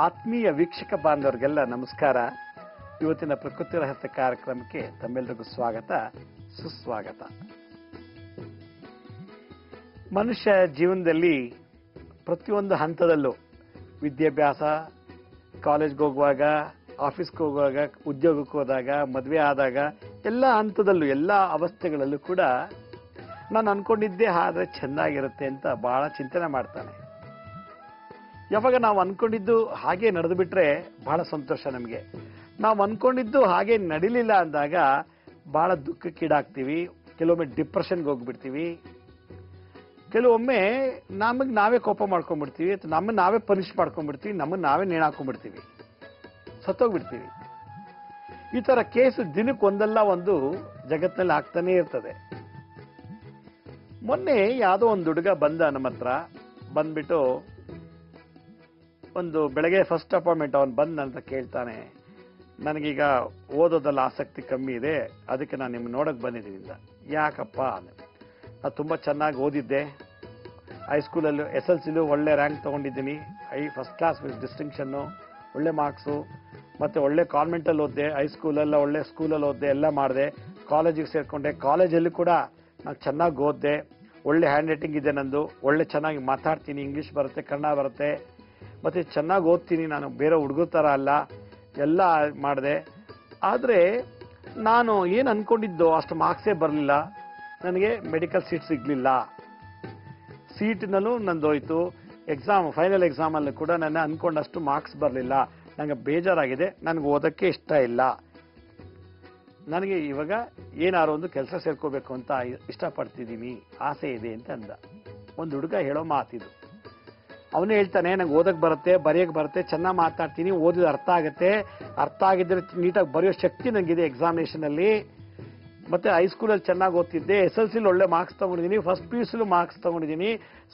ಆತ್ಮೀಯ ವೀಕ್ಷಕ ಬಾಂಧವರಿಗೆಲ್ಲ ನಮಸ್ಕಾರ. ಇವತ್ತಿನ ಪ್ರಕೃತಿ ರಹಸ್ಯ ಕಾರ್ಯಕ್ರಮಕ್ಕೆ ತಮ್ಮೆಲ್ಲರಿಗೂ ಸ್ವಾಗತ, ಸುಸ್ವಾಗತ. ಮನುಷ್ಯ ಜೀವನದಲ್ಲಿ ಪ್ರತಿಯೊಂದು ಹಂತದಲ್ಲೂ ವಿದ್ಯಾಭ್ಯಾಸ, ಕಾಲೇಜ್ಗೆ ಹೋಗುವಾಗ, ಆಫೀಸ್ಗೆ ಹೋಗುವಾಗ, ಉದ್ಯೋಗಕ್ಕೆ ಹೋದಾಗ, ಮದುವೆ ಆದಾಗ, ಎಲ್ಲ ಹಂತದಲ್ಲೂ ಎಲ್ಲ ಅವಸ್ಥೆಗಳಲ್ಲೂ ಕೂಡ ನಾನು ಅನ್ಕೊಂಡಿದ್ದೆ ಆದರೆ ಚೆನ್ನಾಗಿರುತ್ತೆ ಅಂತ ಬಹಳ ಚಿಂತನೆ ಮಾಡ್ತಾನೆ. ಯಾವಾಗ ನಾವು ಅನ್ಕೊಂಡಿದ್ದು ಹಾಗೆ ನಡೆದು ಬಿಟ್ರೆ ಬಹಳ ಸಂತೋಷ ನಮಗೆ. ನಾವು ಅನ್ಕೊಂಡಿದ್ದು ಹಾಗೆ ನಡಿಲಿಲ್ಲ ಅಂದಾಗ ಬಹಳ ದುಃಖಕ್ಕೀಡಾಗ್ತೀವಿ. ಕೆಲವೊಮ್ಮೆ ಡಿಪ್ರೆಷನ್ಗೆ ಹೋಗ್ಬಿಡ್ತೀವಿ. ಕೆಲವೊಮ್ಮೆ ನಮಗೆ ನಾವೇ ಕೋಪ ಮಾಡ್ಕೊಂಡ್ಬಿಡ್ತೀವಿ, ನಮ್ಮನ್ನು ನಾವೇ ಪನಿಷ್ ಮಾಡ್ಕೊಂಡ್ಬಿಡ್ತೀವಿ, ನಮ್ಮನ್ನು ನಾವೇ ನೇಣಾಕೊಂಡ್ಬಿಡ್ತೀವಿ, ಸತ್ತೋಗ್ಬಿಡ್ತೀವಿ. ಈ ತರ ಕೇಸು ದಿನಕ್ಕೊಂದಲ್ಲ ಒಂದು ಜಗತ್ತಿನಲ್ಲಿ ಆಗ್ತಾನೆ ಇರ್ತದೆ. ಮೊನ್ನೆ ಯಾವುದೋ ಒಂದು ಹುಡುಗ ಬಂದ ನಮ್ಮ ಹತ್ರ. ಬಂದ್ಬಿಟ್ಟು ಒಂದು ಬೆಳಗ್ಗೆ ಫಸ್ಟ್ ಅಪಾಯಿಂಟ್ಮೆಂಟ್ ಅವನು ಬಂದ ಅಂತ ಕೇಳ್ತಾನೆ, ನನಗೀಗ ಓದೋದಲ್ಲ ಆಸಕ್ತಿ ಕಮ್ಮಿ ಇದೆ, ಅದಕ್ಕೆ ನಾನು ನಿಮ್ಗೆ ನೋಡಕ್ಕೆ ಬಂದಿದ್ದೀನಿ ಅಂತ. ಯಾಕಪ್ಪ? ನಾನು ತುಂಬ ಚೆನ್ನಾಗಿ ಓದಿದ್ದೆ, ಹೈಸ್ಕೂಲಲ್ಲೂ SLCಲೂ ಒಳ್ಳೆ ರ್ಯಾಂಕ್ ತೊಗೊಂಡಿದ್ದೀನಿ, ಫಸ್ಟ್ ಕ್ಲಾಸ್ ವಿತ್ ಡಿಸ್ಟಿಂಕ್ಷನ್ನು, ಒಳ್ಳೆ ಮಾರ್ಕ್ಸು, ಮತ್ತು ಒಳ್ಳೆ ಕಾನ್ವೆಂಟಲ್ಲಿ ಓದಿದೆ, ಹೈಸ್ಕೂಲೆಲ್ಲ ಒಳ್ಳೆ ಸ್ಕೂಲಲ್ಲಿ ಓದಿದೆ, ಎಲ್ಲ ಮಾಡಿದೆ. ಕಾಲೇಜಿಗೆ ಸೇರಿಕೊಂಡೆ, ಕಾಲೇಜಲ್ಲಿ ಕೂಡ ನಾನು ಚೆನ್ನಾಗಿ ಓದಿದೆ, ಒಳ್ಳೆ ಹ್ಯಾಂಡ್ ರೈಟಿಂಗ್ ಇದೆ ನಂದು, ಒಳ್ಳೆ ಚೆನ್ನಾಗಿ ಮಾತಾಡ್ತೀನಿ, ಇಂಗ್ಲೀಷ್ ಬರುತ್ತೆ, ಕನ್ನಡ ಬರುತ್ತೆ, ಮತ್ತು ಚೆನ್ನಾಗಿ ಓದ್ತೀನಿ, ನಾನು ಬೇರೆ ಹುಡುಗರ ಥರ ಅಲ್ಲ, ಎಲ್ಲ ಮಾಡಿದೆ. ಆದರೆ ನಾನು ಏನು ಅಂದ್ಕೊಂಡಿದ್ದೋ ಅಷ್ಟು ಮಾರ್ಕ್ಸೇ ಬರಲಿಲ್ಲ, ನನಗೆ ಮೆಡಿಕಲ್ ಸೀಟ್ ಸಿಗಲಿಲ್ಲ. ಸೀಟ್ನಲ್ಲೂ ನಂದೋಯ್ತು. ಫೈನಲ್ ಎಕ್ಸಾಮಲ್ಲೂ ಕೂಡ ನನ್ನ ಅಂದ್ಕೊಂಡಷ್ಟು ಮಾರ್ಕ್ಸ್ ಬರಲಿಲ್ಲ. ನನಗೆ ಬೇಜಾರಾಗಿದೆ, ನನಗೆ ಓದೋಕ್ಕೆ ಇಷ್ಟ ಇಲ್ಲ, ನನಗೆ ಇವಾಗ ಏನಾರು ಒಂದು ಕೆಲಸ ಸೇರ್ಕೋಬೇಕು ಅಂತ ಇಷ್ಟಪಡ್ತಿದ್ದೀನಿ, ಆಸೆ ಇದೆ ಅಂತ ಅಂದ. ಒಂದು ಹುಡುಗ ಹೇಳೋ ಮಾತಿದು. ಅವನೇ ಹೇಳ್ತಾನೆ, ನಂಗೆ ಓದಕ್ಕೆ ಬರುತ್ತೆ, ಬರೆಯೋಕ್ಕೆ ಬರುತ್ತೆ, ಚೆನ್ನಾಗಿ ಮಾತಾಡ್ತೀನಿ, ಓದಿದ ಅರ್ಥ ಆಗುತ್ತೆ, ಅರ್ಥ ಆಗಿದ್ರೆ ನೀಟಾಗಿ ಬರೆಯೋ ಶಕ್ತಿ ನನಗಿದೆ ಎಕ್ಸಾಮಿನೇಷನಲ್ಲಿ, ಮತ್ತೆ ಹೈಸ್ಕೂಲಲ್ಲಿ ಚೆನ್ನಾಗಿ ಓದ್ತಿದ್ದೆ, SLCಲಿ ಒಳ್ಳೆ ಮಾರ್ಕ್ಸ್ ತೊಗೊಂಡಿದ್ದೀನಿ, ಫಸ್ಟ್ PUCಲೂ ಮಾರ್ಕ್ಸ್ ತೊಗೊಂಡಿದ್ದೀನಿ,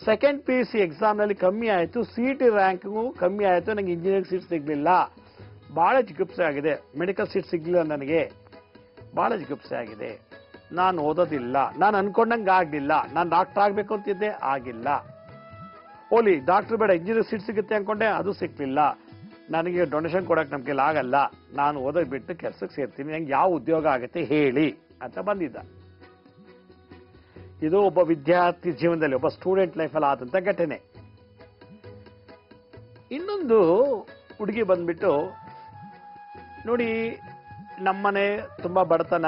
ಸೆಕೆಂಡ್ PUC ಎಕ್ಸಾಮ್ನಲ್ಲಿ ಕಮ್ಮಿ ಆಯಿತು, CET ರ್ಯಾಂಕಿಂಗು ಕಮ್ಮಿ ಆಯಿತು, ನನಗೆ ಇಂಜಿನಿಯರಿಂಗ್ ಸೀಟ್ ಸಿಗಲಿಲ್ಲ, ಭಾಳ ಜಿಗುಪ್ಸೆ ಆಗಿದೆ, ಮೆಡಿಕಲ್ ಸೀಟ್ ಸಿಗಲಿಲ್ಲ ನನಗೆ, ಭಾಳ ಜಿಗುಪ್ಸೆ ಆಗಿದೆ, ನಾನು ಓದೋದಿಲ್ಲ, ನಾನು ಅನ್ಕೊಂಡಂಗೆ ಆಗಲಿಲ್ಲ, ನಾನು ಡಾಕ್ಟರ್ ಆಗಬೇಕು ಅಂತಿದ್ದೆ, ಆಗಿಲ್ಲ, ಓಲಿ ಡಾಕ್ಟರ್ ಬೇಡ ಇಂಜಿನಿಯರ್ ಸೀಟ್ ಸಿಗುತ್ತೆ ಅಂದ್ಕೊಂಡೆ, ಅದು ಸಿಕ್ಕಲಿಲ್ಲ, ನನಗೆ ಡೊನೇಷನ್ ಕೊಡೋಕೆ ನಮ್ಮ ಕೈಲಿ ಆಗಲ್ಲ, ನಾನು ಓದೋದು ಬಿಟ್ಟು ಕೆಲಸಕ್ಕೆ ಸೇರ್ತೀನಿ, ನಂಗೆ ಯಾವ ಉದ್ಯೋಗ ಆಗುತ್ತೆ ಹೇಳಿ ಅಂತ ಬಂದಿದ್ದ. ಇದು ಒಬ್ಬ ವಿದ್ಯಾರ್ಥಿ ಜೀವನದಲ್ಲಿ, ಒಬ್ಬ ಸ್ಟೂಡೆಂಟ್ ಲೈಫಲ್ಲಿ ಆದಂಥ ಘಟನೆ. ಇನ್ನೊಂದು ಹುಡುಗಿ ಬಂದ್ಬಿಟ್ಟು, ನೋಡಿ ನಮ್ಮನೆ ತುಂಬ ಬಡತನ,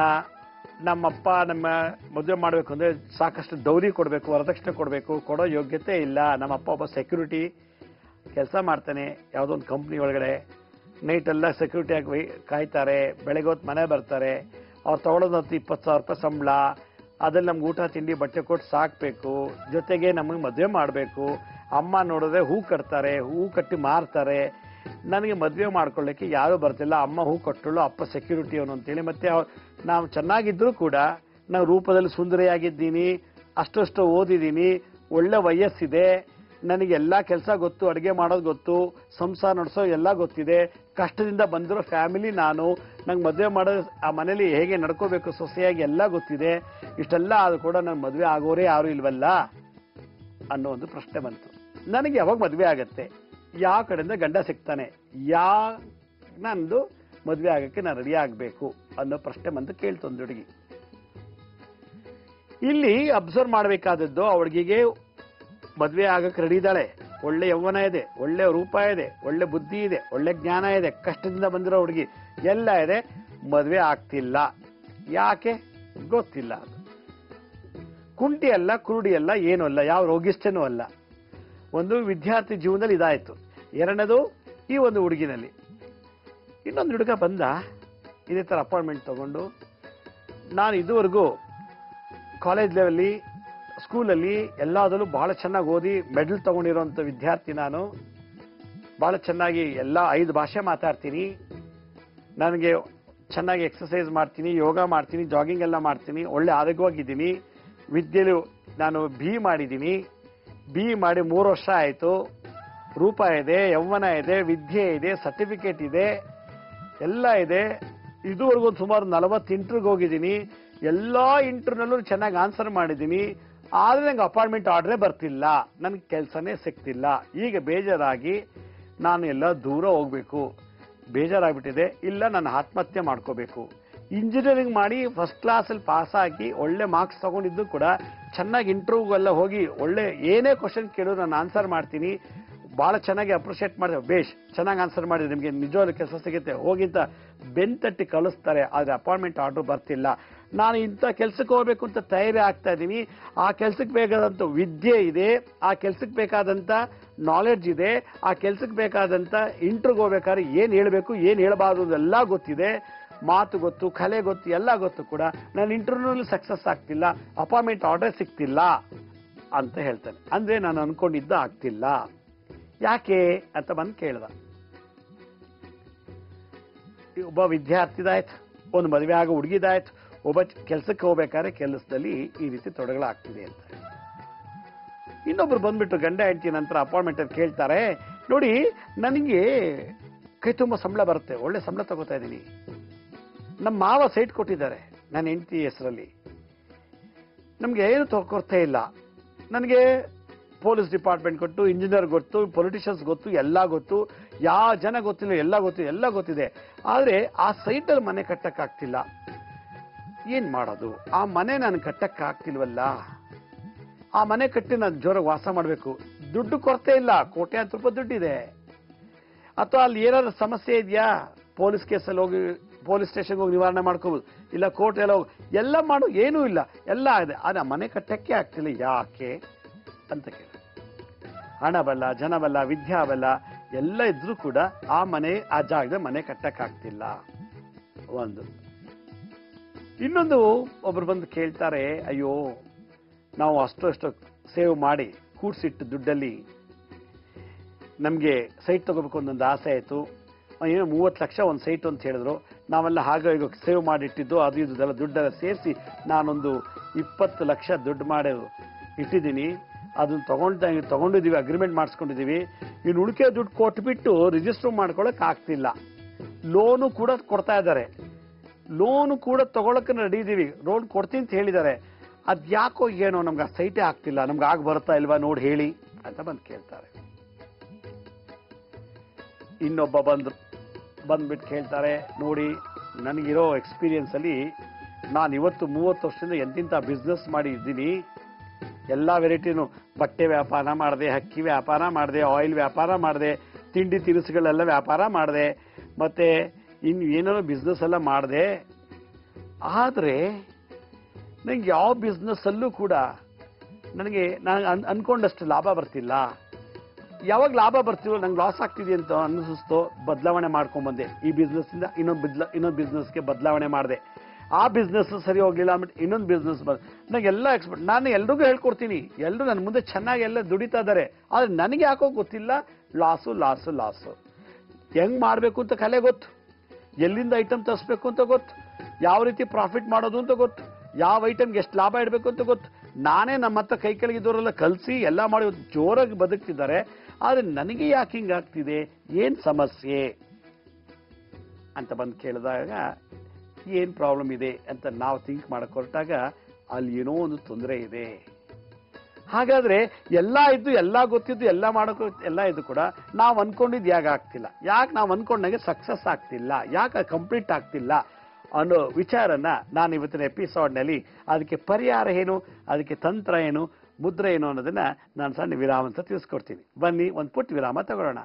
ನಮ್ಮಪ್ಪ ನಮ್ಮ ಮದುವೆ ಮಾಡಬೇಕು ಅಂದರೆ ಸಾಕಷ್ಟು ದೌರಿ ಕೊಡಬೇಕು, ವರದಕ್ಷಿಣೆ ಕೊಡಬೇಕು, ಕೊಡೋ ಯೋಗ್ಯತೆ ಇಲ್ಲ. ನಮ್ಮಪ್ಪ ಒಬ್ಬ ಸೆಕ್ಯೂರಿಟಿ ಕೆಲಸ ಮಾಡ್ತಾನೆ ಯಾವುದೋ ಒಂದು ಕಂಪ್ನಿ ಒಳಗಡೆ, ನೈಟೆಲ್ಲ ಸೆಕ್ಯೂರಿಟಿಯಾಗಿ ಕಾಯ್ತಾರೆ, ಬೆಳಗ್ಗೆ ಹೊತ್ತು ಮನೆ ಬರ್ತಾರೆ, ಅವ್ರು ತೊಗೊಳೋದಂತೂ 20,000 ರೂಪಾಯಿ ಸಂಬಳ, ಅದ್ರಲ್ಲಿ ನಮ್ಗೆ ಊಟ ತಿಂಡಿ ಬಟ್ಟೆ ಕೊಟ್ಟು ಸಾಕಬೇಕು, ಜೊತೆಗೆ ನಮಗೆ ಮದುವೆ ಮಾಡಬೇಕು. ಅಮ್ಮ ನೋಡಿದ್ರೆ ಹೂ ಕಟ್ತಾರೆ, ಹೂ ಕಟ್ಟಿ ಮಾರ್ತಾರೆ, ನನಗೆ ಮದುವೆ ಮಾಡ್ಕೊಳ್ಳಿಕ್ಕೆ ಯಾರೂ ಬರ್ತಿಲ್ಲ, ಅಮ್ಮ ಹೂ ಕಟ್ಟಳು, ಅಪ್ಪ ಸೆಕ್ಯೂರಿಟಿ ಅವನು ಅಂತೇಳಿ. ಮತ್ತೆ ನಾವು ಚೆನ್ನಾಗಿದ್ರೂ ಕೂಡ ನಾವು ರೂಪದಲ್ಲಿ ಸುಂದರಿಯಾಗಿದ್ದೀನಿ, ಅಷ್ಟು ಓದಿದ್ದೀನಿ, ಒಳ್ಳೆ ವಯಸ್ಸಿದೆ, ನನಗೆಲ್ಲ ಕೆಲಸ ಗೊತ್ತು, ಅಡುಗೆ ಮಾಡೋದು ಗೊತ್ತು, ಸಂಸಾರ ನಡೆಸೋ ಎಲ್ಲ ಗೊತ್ತಿದೆ, ಕಷ್ಟದಿಂದ ಬಂದಿರೋ ಫ್ಯಾಮಿಲಿ ನಾನು, ನಂಗೆ ಮದುವೆ ಮಾಡೋ ಆ ಮನೇಲಿ ಹೇಗೆ ನಡ್ಕೋಬೇಕು ಸೊಸೆಯಾಗಿ ಎಲ್ಲ ಗೊತ್ತಿದೆ, ಇಷ್ಟೆಲ್ಲ ಆದರೂ ಕೂಡ ನನ್ನ ಮದುವೆ ಆಗೋರೇ ಯಾರೂ ಇಲ್ವಲ್ಲ ಅನ್ನೋ ಒಂದು ಪ್ರಶ್ನೆ ಬಂತು. ನನಗೆ ಯಾವಾಗ ಮದುವೆ ಆಗತ್ತೆ, ಯಾವ ಕಡೆಯಿಂದ ಗಂಡ ಸಿಗ್ತಾನೆ, ನಂದು ಮದುವೆ ಆಗಕ್ಕೆ ನಾನು ರೆಡಿ ಆಗಬೇಕು ಅನ್ನೋ ಪ್ರಶ್ನೆ ಬಂದು ಕೇಳ್ತೊಂದು ಹುಡುಗಿ. ಇಲ್ಲಿ ಅಬ್ಸರ್ವ್ ಮಾಡಬೇಕಾದದ್ದು, ಆ ಹುಡುಗಿಗೆ ಮದುವೆ ಆಗಕ್ಕೆ ರೆಡಿ ಇದ್ದಾಳೆ, ಒಳ್ಳೆ ಯೌವನ ಇದೆ, ಒಳ್ಳೆ ರೂಪ ಇದೆ, ಒಳ್ಳೆ ಬುದ್ಧಿ ಇದೆ, ಒಳ್ಳೆ ಜ್ಞಾನ ಇದೆ, ಕಷ್ಟದಿಂದ ಬಂದಿರೋ ಹುಡುಗಿ ಎಲ್ಲ ಇದೆ, ಮದುವೆ ಆಗ್ತಿಲ್ಲ. ಯಾಕೆ ಗೊತ್ತಿಲ್ಲ. ಕುಂಟಿ ಅಲ್ಲ, ಕುರುಡಿ ಅಲ್ಲ, ಏನೂ ಅಲ್ಲ, ಯಾವ ರೋಗಿಷ್ಠನೂ ಅಲ್ಲ. ಒಂದು ವಿದ್ಯಾರ್ಥಿ ಜೀವನದಲ್ಲಿ ಇದಾಯಿತು. ಎರಡನೇದು ಈ ಒಂದು ಹುಡುಗಿನಲ್ಲಿ. ಇನ್ನೊಂದು ಹುಡುಗ ಬಂದ, ಇದೇ ಥರ ಅಪಾಯಿಂಟ್ಮೆಂಟ್ ತಗೊಂಡು, ನಾನು ಇದುವರೆಗೂ ಕಾಲೇಜ್ ಲೆವೆಲ್ಲಿ, ಸ್ಕೂಲಲ್ಲಿ ಎಲ್ಲದರಲ್ಲೂ ಭಾಳ ಚೆನ್ನಾಗಿ ಓದಿ ಮೆಡಲ್ ತೊಗೊಂಡಿರೋಂಥ ವಿದ್ಯಾರ್ಥಿ ನಾನು, ಭಾಳ ಚೆನ್ನಾಗಿ ಎಲ್ಲ 5 ಭಾಷೆ ಮಾತಾಡ್ತೀನಿ, ನನಗೆ ಚೆನ್ನಾಗಿ ಎಕ್ಸಸೈಸ್ ಮಾಡ್ತೀನಿ, ಯೋಗ ಮಾಡ್ತೀನಿ, ಜಾಗಿಂಗ್ ಎಲ್ಲ ಮಾಡ್ತೀನಿ, ಒಳ್ಳೆ ಆರೋಗ್ಯವಾಗಿದ್ದೀನಿ, ವಿದ್ಯೆಯಲ್ಲಿ ನಾನು BE ಮಾಡಿದ್ದೀನಿ, BE ಮಾಡಿ 3 ವರ್ಷ ಆಯಿತು, ರೂಪ ಇದೆ, ಯೌವನ ಇದೆ, ವಿದ್ಯೆ ಇದೆ, ಸರ್ಟಿಫಿಕೇಟ್ ಇದೆ, ಎಲ್ಲ ಇದೆ, ಇದುವರೆಗೂ ಸುಮಾರು 40 ಇಂಟರ್ವ್ಯೂಗೆ ಹೋಗಿದ್ದೀನಿ, ಎಲ್ಲ ಇಂಟರ್ವ್ಯೂನಲ್ಲೂ ಚೆನ್ನಾಗಿ ಆನ್ಸರ್ ಮಾಡಿದ್ದೀನಿ, ಆದರೆ ನಂಗೆ ಅಪಾಯಿಂಟ್ಮೆಂಟ್ ಆರ್ಡ್ರೇ ಬರ್ತಿಲ್ಲ, ನನಗೆ ಕೆಲಸನೇ ಸಿಗ್ತಿಲ್ಲ. ಈಗ ಬೇಜಾರಾಗಿ ನಾನು ಎಲ್ಲ ದೂರ ಹೋಗ್ಬೇಕು, ಬೇಜಾರಾಗ್ಬಿಟ್ಟಿದೆ, ಇಲ್ಲ ನಾನು ಆತ್ಮಹತ್ಯೆ ಮಾಡ್ಕೋಬೇಕು. ಇಂಜಿನಿಯರಿಂಗ್ ಮಾಡಿ ಫಸ್ಟ್ ಕ್ಲಾಸಲ್ಲಿ ಪಾಸ್ ಆಗಿ ಒಳ್ಳೆ ಮಾರ್ಕ್ಸ್ ತಗೊಂಡಿದ್ದು ಕೂಡ ಚೆನ್ನಾಗಿ ಇಂಟರ್ವ್ಯೂ ಎಲ್ಲ ಹೋಗಿ ಒಳ್ಳೆ ಏನೇ ಕ್ವಶನ್ ಕೇಳಿದ್ರು ನಾನು ಆನ್ಸರ್ ಮಾಡ್ತೀನಿ, ಭಾಳ ಚೆನ್ನಾಗಿ ಅಪ್ರಿಷಿಯೇಟ್ ಮಾಡಿದೆ, ಬೇಷ್ ಚೆನ್ನಾಗಿ ಆನ್ಸರ್ ಮಾಡಿದ್ರೆ ನಿಮಗೆ ನಿಜವಾಗ್ಲೂ ಕೆಲಸ ಸಿಗುತ್ತೆ ಹೋಗಿಂತ ಬೆಂತಟ್ಟಿ ಕಳಿಸ್ತಾರೆ. ಆದರೆ ಅಪಾಯಿಂಟ್ಮೆಂಟ್ ಆರ್ಡರ್ ಬರ್ತಿಲ್ಲ. ನಾನು ಇಂಥ ಕೆಲ್ಸಕ್ಕೆ ಹೋಗ್ಬೇಕು ಅಂತ ತಯಾರಿ ಆಗ್ತಾ ಇದ್ದೀನಿ. ಆ ಕೆಲ್ಸಕ್ಕೆ ಬೇಕಾದಂಥ ವಿದ್ಯೆ ಇದೆ, ಆ ಕೆಲ್ಸಕ್ಕೆ ಬೇಕಾದಂಥ ನಾಲೆಡ್ಜ್ ಇದೆ, ಆ ಕೆಲ್ಸಕ್ಕೆ ಬೇಕಾದಂಥ ಇಂಟರ್ವ್ಯೂಗೆ ಹೋಗ್ಬೇಕಾದ್ರೆ ಏನು ಹೇಳಬೇಕು ಏನು ಹೇಳಬಾರ್ದು ಎಲ್ಲ ಗೊತ್ತಿದೆ, ಮಾತು ಗೊತ್ತು, ಕಲೆ ಗೊತ್ತು, ಎಲ್ಲ ಗೊತ್ತು ಕೂಡ ನಾನು ಇಂಟರ್ವ್ಯೂನಲ್ಲಿ ಸಕ್ಸಸ್ ಆಗ್ತಿಲ್ಲ, ಅಪಾಯಿಂಟ್ಮೆಂಟ್ ಆರ್ಡರ್ ಸಿಗ್ತಿಲ್ಲ ಅಂತ ಹೇಳ್ತಾನೆ. ಅಂದ್ರೆ ನಾನು ಅನ್ಕೊಂಡಿದ್ದ ಆಗ್ತಿಲ್ಲ. ಯಾಕೆ ಅಂತ ಬಂದು ಕೇಳ್ದ. ಒಬ್ಬ ವಿದ್ಯಾರ್ಥಿದಾಯ್ತು, ಒಂದು ಮದುವೆ ಆಗೋ ಹುಡುಗಿದಾಯ್ತು, ಒಬ್ಬ ಕೆಲ್ಸಕ್ಕೆ ಹೋಗ್ಬೇಕಾದ್ರೆ ಕೆಲಸದಲ್ಲಿ ಈ ರೀತಿ ತೊಡಗಳಾಗ್ತಿದೆ ಅಂತ. ಇನ್ನೊಬ್ರು ಬಂದ್ಬಿಟ್ಟು ಗಂಡ ಹೆಂಡತಿ ನಂತರ ಅಪಾಯಿಂಟ್ಮೆಂಟ್ ಅಂತ ಕೇಳ್ತಾರೆ, ನೋಡಿ ನನಗೆ ಕೈ ತುಂಬ ಸಂಬಳ ಬರುತ್ತೆ, ಒಳ್ಳೆ ಸಂಬಳ ತಗೋತಾ ಇದ್ದೀನಿ, ನಮ್ಮ ಮಾವ ಸೈಟ್ ಕೊಟ್ಟಿದ್ದಾರೆ ನನ್ನ ಹೆಂಡತಿ ಹೆಸರಲ್ಲಿ, ನಮ್ಗೆ ಏನು ಕೊರತೆ ಇಲ್ಲ, ನನಗೆ ಪೊಲೀಸ್ ಡಿಪಾರ್ಟ್ಮೆಂಟ್ ಗೊತ್ತು, ಇಂಜಿನಿಯರ್ ಗೊತ್ತು, ಪೊಲಿಟಿಷಿಯನ್ಸ್ ಗೊತ್ತು, ಎಲ್ಲ ಗೊತ್ತು, ಯಾವ ಜನ ಗೊತ್ತಿಲ್ಲ ಎಲ್ಲ ಗೊತ್ತು, ಎಲ್ಲ ಗೊತ್ತಿದೆ. ಆದ್ರೆ ಆ ಸೈಟಲ್ಲಿ ಮನೆ ಕಟ್ಟಕ್ಕಾಗ್ತಿಲ್ಲ, ಏನ್ ಮಾಡೋದು? ಆ ಮನೆ ನಾನು ಕಟ್ಟಕ್ಕಾಗ್ತಿಲ್ವಲ್ಲ, ಆ ಮನೆ ಕಟ್ಟಿ ನಾನು ಜೋರಾಗಿ ವಾಸ ಮಾಡಬೇಕು, ದುಡ್ಡು ಕೊರತೆ ಇಲ್ಲ, ಕೋಟ್ಯಾಂತರ ರೂಪಾಯಿ ದುಡ್ಡಿದೆ. ಅಥವಾ ಅಲ್ಲಿ ಏನಾದ್ರು ಸಮಸ್ಯೆ ಇದೆಯಾ, ಪೊಲೀಸ್ ಕೇಸಲ್ಲಿ ಹೋಗಿ ಪೊಲೀಸ್ ಸ್ಟೇಷನ್ಗೆ ಹೋಗಿ ನಿವಾರಣೆ ಮಾಡ್ಕೋಬಹುದು, ಇಲ್ಲ ಕೋರ್ಟ್ ಎಲ್ಲ ಹೋಗಿ ಎಲ್ಲ ಮಾಡು, ಏನೂ ಇಲ್ಲ, ಎಲ್ಲ ಇದೆ, ಆದ್ರೆ ಮನೆ ಕಟ್ಟಕ್ಕೆ ಆಗ್ತಿಲ್ಲ. ಯಾಕೆ ಅಂತ ಕೇಳಿ, ಹಣ ಬಲ್ಲ, ಜನ ಬಲ್ಲ, ವಿದ್ಯಾ ಬಲ್ಲ ಎಲ್ಲ ಇದ್ರೂ ಕೂಡ ಆ ಮನೆ ಆ ಜಾಗದ ಮನೆ ಕಟ್ಟಕ್ಕಾಗ್ತಿಲ್ಲ. ಒಂದು ಇನ್ನೊಂದು ಒಬ್ರು ಬಂದು ಕೇಳ್ತಾರೆ, ಅಯ್ಯೋ ನಾವು ಅಷ್ಟು ಸೇವ್ ಮಾಡಿ ಕೂಡ್ಸಿಟ್ಟು ದುಡ್ಡಲ್ಲಿ ನಮ್ಗೆ ಸೈಟ್ ತಗೋಬೇಕು ಒಂದೊಂದು ಆಸೆ ಆಯ್ತು, ಏನೋ 30 ಲಕ್ಷ ಒಂದು ಸೈಟ್ ಅಂತ ಹೇಳಿದ್ರು, ನಾವೆಲ್ಲ ಹಾಗೆ ಈಗ ಸೇವ್ ಮಾಡಿಟ್ಟಿದ್ದು ಅದು ಇದೆಲ್ಲ ದುಡ್ಡೆಲ್ಲ ಸೇರಿಸಿ ನಾನೊಂದು 20 ಲಕ್ಷ ದುಡ್ಡು ಮಾಡಿ ಇಟ್ಟಿದ್ದೀನಿ, ಅದನ್ನ ತಗೊಂಡಿದ್ದೀವಿ, ಅಗ್ರಿಮೆಂಟ್ ಮಾಡಿಸ್ಕೊಂಡಿದ್ದೀವಿ, ಇನ್ನು ಉಳಿಕೆ ದುಡ್ಡು ಕೊಟ್ಬಿಟ್ಟು ರಿಜಿಸ್ಟರ್ ಮಾಡ್ಕೊಳಕ್ ಆಗ್ತಿಲ್ಲ. ಲೋನು ಕೂಡ ಕೊಡ್ತಾ ಇದ್ದಾರೆ, ಲೋನು ಕೂಡ ತಗೊಳಕ್ಕೆ ರೆಡಿ ಇದೀವಿ, ಲೋನ್ ಕೊಡ್ತೀನಿ ಅಂತ ಹೇಳಿದ್ದಾರೆ, ಅದ್ಯಾಕೋ ಏನೋ ನಮ್ಗೆ ಆ ಸೈಟೇ ಆಗ್ತಿಲ್ಲ, ನಮ್ಗೆ ಆಗ ಬರುತ್ತಾ ಇಲ್ವಾ ನೋಡಿ ಹೇಳಿ ಅಂತ ಬಂದು ಕೇಳ್ತಾರೆ. ಇನ್ನೊಬ್ಬ ಬಂದ್ಬಿಟ್ಟು ಕೇಳ್ತಾರೆ, ನೋಡಿ ನನಗಿರೋ ಎಕ್ಸ್ಪೀರಿಯನ್ಸ್ ಅಲ್ಲಿ ನಾನು ಇವತ್ತು 30 ವರ್ಷದಿಂದ ಎಂತಿಂತ ಬಿಸ್ನೆಸ್ ಮಾಡಿ ಇದ್ದೀನಿ, ಎಲ್ಲ ವೆರೈಟಿನೂ ಬಟ್ಟೆ ವ್ಯಾಪಾರ ಮಾಡಿದೆ, ಅಕ್ಕಿ ವ್ಯಾಪಾರ ಮಾಡಿದೆ, ಆಯಿಲ್ ವ್ಯಾಪಾರ ಮಾಡಿದೆ, ತಿಂಡಿ ತಿನಿಸುಗಳೆಲ್ಲ ವ್ಯಾಪಾರ ಮಾಡಿದೆ, ಮತ್ತೆ ಇನ್ನು ಏನೇನೋ ಬಿಸ್ನೆಸ್ ಎಲ್ಲ ಮಾಡಿದೆ. ಆದರೆ ನನಗೆ ಯಾವ ಬಿಸ್ನೆಸ್ ಅಲ್ಲೂ ಕೂಡ ನನಗೆ ನಾನು ಅನ್ಕೊಂಡಷ್ಟು ಲಾಭ ಬರ್ತಿಲ್ಲ. ಯಾವಾಗ ಲಾಭ ಬರ್ತೀವೋ ನಂಗೆ ಲಾಸ್ ಆಗ್ತಿದೆ ಅಂತ ಅನ್ನಿಸ್ತೋ ಬದಲಾವಣೆ ಮಾಡ್ಕೊಂಡ್ಬಂದೆ, ಈ ಬಿಸ್ನೆಸ್ಸಿಂದ ಇನ್ನೊಂದು ಬಿಸ್ನೆಸ್ಗೆ ಬದಲಾವಣೆ ಮಾಡಿದೆ, ಆ ಬಿಸ್ನೆಸ್ ಸರಿ ಹೋಗ್ಲಿಲ್ಲ ಅಂದ್ಬಿಟ್ಟು ಇನ್ನೊಂದು ಬಿಸ್ನೆಸ್ ನನಗೆಲ್ಲ ಎಕ್ಸ್ಪರ್ಟ್, ನಾನು ಎಲ್ರಿಗೂ ಹೇಳ್ಕೊಡ್ತೀನಿ, ಎಲ್ಲರೂ ನನ್ನ ಮುಂದೆ ಚೆನ್ನಾಗಿ ಎಲ್ಲ ದುಡಿತಾ ಇದ್ದಾರೆ, ಆದ್ರೆ ನನಗೆ ಯಾಕೋ ಗೊತ್ತಿಲ್ಲ, ಲಾಸು. ಹೆಂಗ್ ಮಾಡಬೇಕು ಅಂತ ಕಲೆ ಗೊತ್ತು, ಎಲ್ಲಿಂದ ಐಟಮ್ ತರಿಸ್ಬೇಕು ಅಂತ ಗೊತ್ತು, ಯಾವ ರೀತಿ ಪ್ರಾಫಿಟ್ ಮಾಡೋದು ಅಂತ ಗೊತ್ತು, ಯಾವ ಐಟಮ್ಗೆ ಎಷ್ಟು ಲಾಭ ಇಡಬೇಕು ಅಂತ ಗೊತ್ತು. ನಾನೇ ನಮ್ಮ ಹತ್ರ ಕೈ ಕೆಳಗಿದ್ದವರೆಲ್ಲ ಕಲಿಸಿ ಎಲ್ಲ ಮಾಡಿ ಜೋರಾಗಿ ಬದುಕ್ತಿದ್ದಾರೆ, ಆದ್ರೆ ನನಗೆ ಯಾಕೆ ಹಿಂಗಾಗ್ತಿದೆ, ಏನ್ ಸಮಸ್ಯೆ ಅಂತ ಬಂದು ಕೇಳಿದಾಗ ಏನ್ ಪ್ರಾಬ್ಲಮ್ ಇದೆ ಅಂತ ನಾವು ಥಿಂಕ್ ಮಾಡಕ್ ಹೊರಟಾಗ ಅಲ್ಲಿ ಏನೋ ಒಂದು ತೊಂದರೆ ಇದೆ. ಹಾಗಾದ್ರೆ ಎಲ್ಲ ಇದ್ದು ಎಲ್ಲ ಗೊತ್ತಿದ್ದು ಎಲ್ಲ ಮಾಡೋಕೆ ಎಲ್ಲ ಇದು ಕೂಡ ನಾವು ಅನ್ಕೊಂಡಿದ್ದು ಯಾಕೆ ಆಗ್ತಿಲ್ಲ, ಯಾಕೆ ನಾವು ಅನ್ಕೊಂಡಾಗೆ ಸಕ್ಸಸ್ ಆಗ್ತಿಲ್ಲ, ಯಾಕೆ ಕಂಪ್ಲೀಟ್ ಆಗ್ತಿಲ್ಲ ಅನ್ನೋ ವಿಚಾರನ ನಾನು ಇವತ್ತಿನ ಎಪಿಸೋಡ್ನಲ್ಲಿ ಅದಕ್ಕೆ ಪರಿಹಾರ ಏನು, ಅದಕ್ಕೆ ತಂತ್ರ ಏನು, ಮುದ್ರೆ ಏನು ಅನ್ನೋದನ್ನ ನಾನು ಸಣ್ಣ ವಿರಾಮ ಅಂತ ತಿಳಿಸ್ಕೊಡ್ತೀನಿ. ಬನ್ನಿ ಒಂದು ಪುಟ್ಟ ವಿರಾಮ ತಗೊಳ್ಳೋಣ.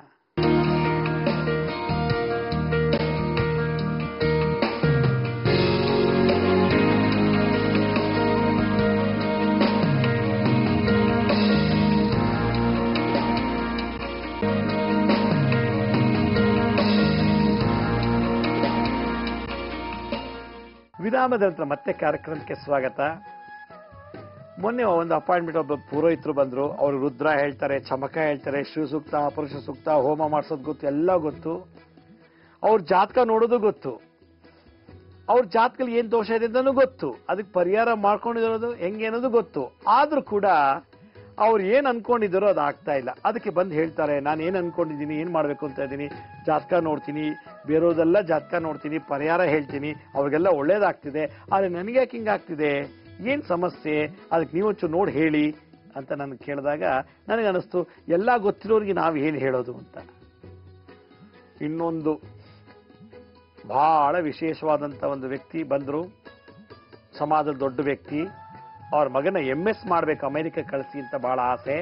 ವಿರಾಮದ ನಂತರ ಮತ್ತೆ ಕಾರ್ಯಕ್ರಮಕ್ಕೆ ಸ್ವಾಗತ. ಮೊನ್ನೆ ಒಂದು ಅಪಾಯಿಂಟ್ಮೆಂಟ್ ಒಬ್ಬ ಪುರೋಹಿತರು ಬಂದ್ರು, ಅವರು ರುದ್ರ ಹೇಳ್ತಾರೆ, ಚಮಕ ಹೇಳ್ತಾರೆ, ಶ್ರೀ ಸೂಕ್ತ, ಪುರುಷ ಸೂಕ್ತ, ಹೋಮ ಮಾಡಿಸೋದು ಗೊತ್ತು, ಎಲ್ಲ ಗೊತ್ತು, ಅವ್ರ ಜಾತಕ ನೋಡೋದು ಗೊತ್ತು, ಅವ್ರ ಜಾತಕಲ್ಲಿ ಏನ್ ದೋಷ ಇದೆ ಅಂತನೂ ಗೊತ್ತು, ಅದಕ್ಕೆ ಪರಿಹಾರ ಮಾಡ್ಕೊಂಡಿರೋದು ಹೆಂಗೆ ಅನ್ನೋದು ಗೊತ್ತು. ಆದ್ರೂ ಕೂಡ ಅವ್ರು ಏನ್ ಅನ್ಕೊಂಡಿದ್ದಾರೋ ಅದು ಆಗ್ತಾ ಇಲ್ಲ. ಅದಕ್ಕೆ ಬಂದು ಹೇಳ್ತಾರೆ, ನಾನು ಏನ್ ಅನ್ಕೊಂಡಿದ್ದೀನಿ, ಏನ್ ಮಾಡ್ಬೇಕು ಅಂತ ಇದ್ದೀನಿ, ಜಾತಕ ನೋಡ್ತೀನಿ, ಬೇರೋದೆಲ್ಲ ಜಾತಕ ನೋಡ್ತೀನಿ, ಪರಿಹಾರ ಹೇಳ್ತೀನಿ, ಅವ್ರಿಗೆಲ್ಲ ಒಳ್ಳೇದಾಗ್ತಿದೆ, ಆದ್ರೆ ನನಗೆ ಯಾಕೆ ಹಿಂಗಾಗ್ತಿದೆ, ಏನ್ ಸಮಸ್ಯೆ, ಅದಕ್ಕೆ ನೀವೊಂಚೂರು ನೋಡಿ ಹೇಳಿ ಅಂತ ನಾನು ಕೇಳಿದಾಗ ನನಗೆ ಅನಿಸ್ತು, ಎಲ್ಲ ಗೊತ್ತಿರೋರಿಗೆ ನಾವು ಏನು ಹೇಳೋದು ಅಂತ. ಇನ್ನೊಂದು ಬಹಳ ವಿಶೇಷವಾದಂಥ ಒಂದು ವ್ಯಕ್ತಿ ಬಂದರು, ಸಮಾಜದ ದೊಡ್ಡ ವ್ಯಕ್ತಿ. ಅವ್ರ ಮಗನ MS ಮಾಡಬೇಕು, ಅಮೆರಿಕ ಕಳಿಸಿ ಅಂತ ಬಹಳ ಆಸೆ.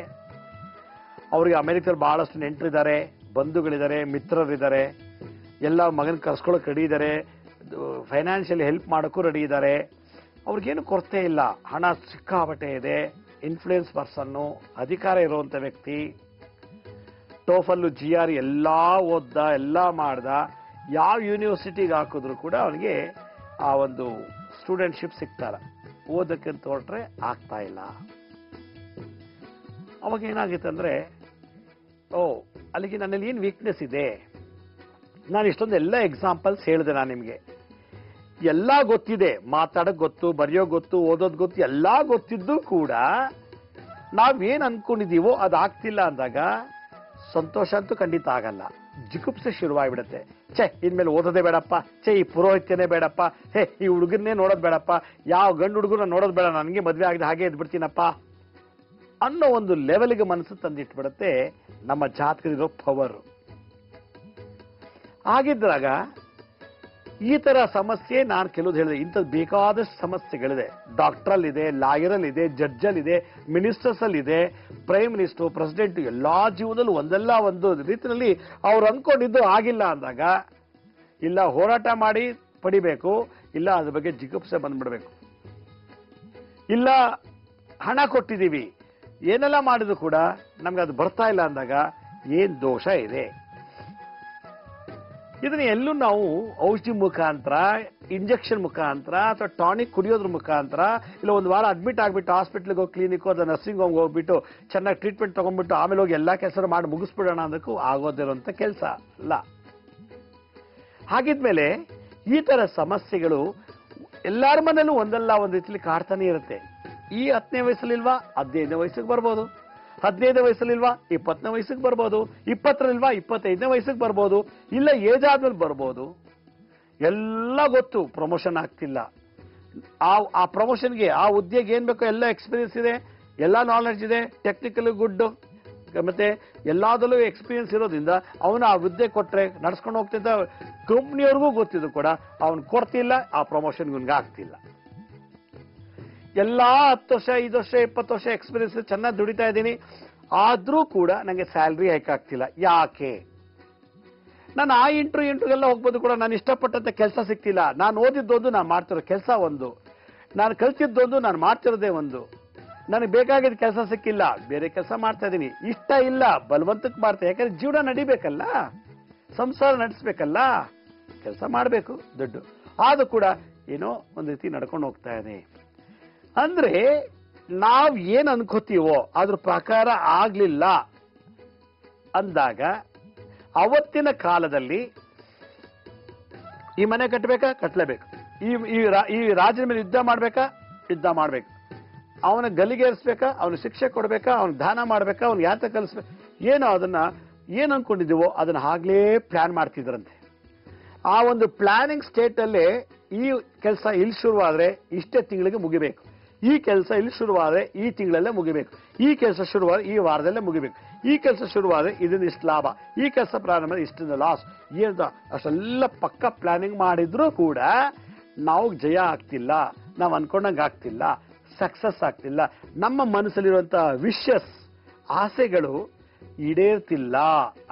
ಅವರಿಗೆ ಅಮೆರಿಕದಲ್ಲಿ ಬಹಳಷ್ಟು ನೆಂಟರಿದ್ದಾರೆ, ಬಂಧುಗಳಿದ್ದಾರೆ, ಮಿತ್ರರಿದ್ದಾರೆ. ಎಲ್ಲ ಮಗನ ಕರ್ಸ್ಕೊಳ್ಳೋಕೆ ರೆಡಿ ಇದ್ದಾರೆ, ಫೈನಾನ್ಷಿಯಲಿ ಹೆಲ್ಪ್ ಮಾಡೋಕ್ಕೂ ರೆಡಿ ಇದ್ದಾರೆ. ಅವ್ರಿಗೇನು ಕೊರತೆ ಇಲ್ಲ, ಹಣ ಸಿಕ್ಕಾಪಟ್ಟೆ ಇದೆ, ಇನ್ಫ್ಲೂಯೆನ್ಸ್ ಪರ್ಸನ್ನು, ಅಧಿಕಾರ ಇರುವಂಥ ವ್ಯಕ್ತಿ. ಟೋಫಲ್ಲು GR ಎಲ್ಲ ಓದ್ದ, ಎಲ್ಲ ಮಾಡ್ದ. ಯಾವ ಯೂನಿವರ್ಸಿಟಿಗೆ ಹಾಕಿದ್ರು ಕೂಡ ಅವನಿಗೆ ಆ ಒಂದು ಸ್ಟೂಡೆಂಟ್ಶಿಪ್ ಸಿಗ್ತಾರ. ಓದಕ್ಕೆ ಅಂತ ಹೊರಟ್ರೆ ಆಗ್ತಾ ಇಲ್ಲ. ಅವಾಗ ಏನಾಗಿತ್ತಂದ್ರೆ, ಅಲ್ಲಿಗೆ ನನ್ನಲ್ಲಿ ಏನು ವೀಕ್ನೆಸ್ ಇದೆ. ನಾನು ಇಷ್ಟೊಂದು ಎಲ್ಲ ಎಕ್ಸಾಂಪಲ್ಸ್ ಹೇಳಿದೆ. ನಾನು ನಿಮಗೆ ಎಲ್ಲ ಗೊತ್ತಿದೆ, ಮಾತಾಡೋಕೆ ಗೊತ್ತು, ಬರೆಯೋಕೆ ಗೊತ್ತು, ಓದೋದು ಗೊತ್ತು, ಎಲ್ಲ ಗೊತ್ತಿದ್ದು ಕೂಡ ನಾವೇನು ಅನ್ಕೊಂಡಿದೀವೋ ಅದು ಆಗ್ತಿಲ್ಲ ಅಂದಾಗ ಸಂತೋಷ ಅಂತೂ ಖಂಡಿತ ಆಗಲ್ಲ. ಜಿಗುಪ್ಸೆ ಶುರುವಾಗಿಬಿಡುತ್ತೆ. ಇನ್ಮೇಲೆ ಓದೋದೇ ಬೇಡಪ್ಪ, ಈ ಪುರೋಹಿತ್ಯನೇ ಬೇಡಪ್ಪ, ಈ ಹುಡುಗನ್ನೇ ನೋಡೋದು ಬೇಡಪ್ಪ, ಯಾವ ಗಂಡು ಹುಡುಗನ ನೋಡೋದು ಬೇಡ, ನನಗೆ ಮದುವೆ ಆಗದೆ ಹಾಗೆ ಇದ್ಬಿಡ್ತೀನಪ್ಪ ಅನ್ನೋ ಒಂದು ಲೆವೆಲ್ಗೆ ಮನಸ್ಸು ತಂದಿಟ್ಬಿಡುತ್ತೆ ನಮ್ಮ ಜಾತಕದಲ್ಲಿರೋ ಪವರ್. ಆಗಿದ್ದಾಗ ಈ ತರ ಸಮಸ್ಯೆ ನಾನು ಕೆಲವ್ದು ಹೇಳಿದೆ. ಇಂಥದ್ದು ಬೇಕಾದಷ್ಟು ಸಮಸ್ಯೆಗಳಿದೆ. ಡಾಕ್ಟ್ರಲ್ಲಿದೆ, ಲಾಯರಲ್ಲಿದೆ, ಜಡ್ಜಲ್ಲಿದೆ, ಮಿನಿಸ್ಟರ್ಸಲ್ಲಿದೆ, ಪ್ರೈಮ್ ಮಿನಿಸ್ಟರ್, ಪ್ರೆಸಿಡೆಂಟ್, ಎಲ್ಲಾ ಜೀವನದಲ್ಲೂ ಒಂದಲ್ಲ ಒಂದು ರೀತಿಯಲ್ಲಿ ಅವ್ರು ಅನ್ಕೊಂಡಿದ್ದು ಆಗಿಲ್ಲ ಅಂದಾಗ ಇಲ್ಲ ಹೋರಾಟ ಮಾಡಿ ಪಡಿಬೇಕು, ಇಲ್ಲ ಅದ್ರ ಬಗ್ಗೆ ಜಿಗುಪ್ಸೆ ಬಂದ್ಬಿಡ್ಬೇಕು. ಇಲ್ಲ ಹಣ ಕೊಟ್ಟಿದ್ದೀವಿ, ಏನೆಲ್ಲ ಮಾಡಿದ್ರು ಕೂಡ ನಮ್ಗೆ ಅದು ಬರ್ತಾ ಇಲ್ಲ ಅಂದಾಗ ಏನ್ ದೋಷ ಇದೆ. ಇದನ್ನ ಎಲ್ಲೂ ನಾವು ಔಷಧಿ ಮುಖಾಂತರ, ಇಂಜೆಕ್ಷನ್ ಮುಖಾಂತರ ಅಥವಾ ಟಾನಿಕ್ ಕುಡಿಯೋದ್ರ ಮುಖಾಂತರ, ಇಲ್ಲ ಒಂದು ವಾರ ಅಡ್ಮಿಟ್ ಆಗಿಬಿಟ್ಟು ಹಾಸ್ಪಿಟ್ಲಿಗೆ ಹೋಗಿ, ಕ್ಲಿನಿಕ್ ಅಥವಾ ನರ್ಸಿಂಗ್ ಹೋಮ್ ಹೋಗ್ಬಿಟ್ಟು ಚೆನ್ನಾಗಿ ಟ್ರೀಟ್ಮೆಂಟ್ ತಗೊಂಡ್ಬಿಟ್ಟು ಆಮೇಲೆ ಹೋಗಿ ಎಲ್ಲಾ ಕೆಲಸ ಮಾಡಿ ಮುಗಿಸ್ಬಿಡೋಣ ಅಂದಕ್ಕೂ ಆಗೋದಿರುವಂತ ಕೆಲಸ ಅಲ್ಲ. ಹಾಗಿದ್ಮೇಲೆ ಈ ತರ ಸಮಸ್ಯೆಗಳು ಎಲ್ಲಾರ ಮನೇಲೂ ಒಂದಲ್ಲ ಒಂದು ರೀತಿಯಲ್ಲಿ ಕಾಡ್ತಾನೆ ಇರುತ್ತೆ. ಈ 10ನೇ ವಯಸ್ಸಲ್ಲಿಲ್ವಾ 15ನೇ ವಯಸ್ಸಿಗೆ ಬರ್ಬೋದು, 15ನೇ ವಯಸ್ಸಲ್ಲಿಲ್ವಾ 20ನೇ ವಯಸ್ಸಿಗೆ ಬರ್ಬೋದು, 20ರಲ್ಲಿಲ್ವಾ 25ನೇ ವಯಸ್ಸಿಗೆ ಬರ್ಬೋದು, ಇಲ್ಲ ಏಜ್ ಆದ್ಮೇಲೆ ಬರ್ಬೋದು. ಎಲ್ಲ ಗೊತ್ತು, ಪ್ರಮೋಷನ್ ಆಗ್ತಿಲ್ಲ. ಆ ಪ್ರಮೋಷನ್ಗೆ, ಆ ಹುದ್ದೆಗೆ ಏನ್ ಬೇಕೋ ಎಲ್ಲ ಎಕ್ಸ್ಪೀರಿಯನ್ಸ್ ಇದೆ, ಎಲ್ಲ ನಾಲೆಡ್ಜ್ ಇದೆ, ಟೆಕ್ನಿಕಲ್ ಗುಡ್, ಮತ್ತೆ ಎಲ್ಲದಲ್ಲೂ ಎಕ್ಸ್ಪೀರಿಯನ್ಸ್ ಇರೋದ್ರಿಂದ ಅವನು ಆ ಹುದ್ದೆ ಕೊಟ್ರೆ ನಡ್ಸ್ಕೊಂಡು ಹೋಗ್ತಿದ್ದ. ಕಂಪ್ನಿಯವ್ರಿಗೂ ಗೊತ್ತಿದ್ದು ಕೂಡ ಅವನು ಕೊಡ್ತಿಲ್ಲ, ಆ ಪ್ರಮೋಷನ್ ಇವನ್ಗೆ ಆಗ್ತಿಲ್ಲ. ಎಲ್ಲಾ 10 ವರ್ಷ, 5 ವರ್ಷ, 20 ವರ್ಷ ಎಕ್ಸ್ಪೀರಿಯನ್ಸ್ ಚೆನ್ನಾಗಿ ದುಡಿತಾ ಇದ್ದೀನಿ, ಆದ್ರೂ ಕೂಡ ನಂಗೆ ಸ್ಯಾಲ್ರಿ ಹೈಕ್ ಆಗ್ತಿಲ್ಲ. ಯಾಕೆ? ನಾನು ಆ ಇಂಟರ್ವ್ಯೂಗೆಲ್ಲ ಹೋಗ್ಬೋದು ಕೂಡ ನಾನು ಇಷ್ಟಪಟ್ಟಂತ ಕೆಲಸ ಸಿಗ್ತಿಲ್ಲ. ನಾನು ಓದಿದ್ದೊಂದು, ನಾನು ಮಾಡ್ತಿರೋ ಕೆಲಸ ಒಂದು, ನಾನು ಕಲ್ತಿದ್ದೊಂದು, ನಾನು ಮಾಡ್ತಿರೋದೇ ಒಂದು. ನನಗೆ ಬೇಕಾಗಿದ್ದ ಕೆಲಸ ಸಿಕ್ಕಿಲ್ಲ, ಬೇರೆ ಕೆಲಸ ಮಾಡ್ತಾ ಇದ್ದೀನಿ. ಇಷ್ಟ ಇಲ್ಲ, ಬಲವಂತಕ್ಕೆ ಮಾಡ್ತಾ, ಯಾಕಂದ್ರೆ ಜೀವನ ನಡಿಬೇಕಲ್ಲ, ಸಂಸಾರ ನಡೆಸ್ಬೇಕಲ್ಲ, ಕೆಲಸ ಮಾಡಬೇಕು, ದುಡ್ಡು. ಆದ್ರೂ ಕೂಡ ಏನೋ ಒಂದು ರೀತಿ ನಡ್ಕೊಂಡು ಹೋಗ್ತಾ ಇದೆ. ಅಂದ್ರೆ ನಾವ್ ಏನ್ ಅನ್ಕೋತೀವೋ ಅದ್ರ ಪ್ರಕಾರ ಆಗ್ಲಿಲ್ಲ ಅಂದಾಗ, ಅವತ್ತಿನ ಕಾಲದಲ್ಲಿ ಈ ಮನೆ ಕಟ್ಟಬೇಕಾ, ಕಟ್ಟಲೇಬೇಕು. ಈ ರಾಜನ ಮೇಲೆ ಯುದ್ಧ ಮಾಡ್ಬೇಕಾ, ಯುದ್ಧ ಮಾಡ್ಬೇಕು. ಅವನ ಗಲಿಗೇರಿಸ್ಬೇಕಾ, ಅವನ ಶಿಕ್ಷೆ ಕೊಡ್ಬೇಕಾ, ಅವನ ದಾನ ಮಾಡ್ಬೇಕಾ, ಅವ್ನ ಯಾತ ಕಲಿಸ್ಬೇಕು, ಏನೋ ಅದನ್ನ ಏನ್ ಅನ್ಕೊಂಡಿದೀವೋ ಅದನ್ನ ಆಗ್ಲೇ ಪ್ಲಾನ್ ಮಾಡ್ತಿದ್ರಂತೆ. ಆ ಒಂದು ಪ್ಲಾನಿಂಗ್ ಸ್ಟೇಟ್ ಅಲ್ಲೇ ಈ ಕೆಲಸ ಇಲ್ಲಿ ಶುರುವಾದ್ರೆ ಇಷ್ಟೇ ತಿಂಗಳಿಗೆ ಮುಗಿಬೇಕು, ಈ ಕೆಲಸ ಇಲ್ಲಿ ಶುರುವಾದ್ರೆ ಈ ತಿಂಗಳಲ್ಲೇ ಮುಗಿಬೇಕು, ಈ ಕೆಲಸ ಶುರುವಾದ್ರೆ ಈ ವಾರದಲ್ಲೇ ಮುಗಿಬೇಕು, ಈ ಕೆಲಸ ಶುರುವಾದ್ರೆ ಇದನ್ನ ಇಷ್ಟು ಲಾಭ, ಈ ಕೆಲಸ ಪ್ರಾರಂಭ ಇಷ್ಟನ್ನ ಲಾಸ್, ಏನು ಅಷ್ಟೆಲ್ಲ ಪಕ್ಕ ಪ್ಲಾನಿಂಗ್ ಮಾಡಿದ್ರೂ ಕೂಡ ನಾವು ಜಯ ಆಗ್ತಿಲ್ಲ, ನಾವು ಅನ್ಕೊಂಡಂಗೆ ಆಗ್ತಿಲ್ಲ, ಸಕ್ಸಸ್ ಆಗ್ತಿಲ್ಲ. ನಮ್ಮ ಮನಸ್ಸಲ್ಲಿರುವಂತಹ ವಿಷಸ್ ಆಸೆಗಳು ಈಡೇರ್ತಿಲ್ಲ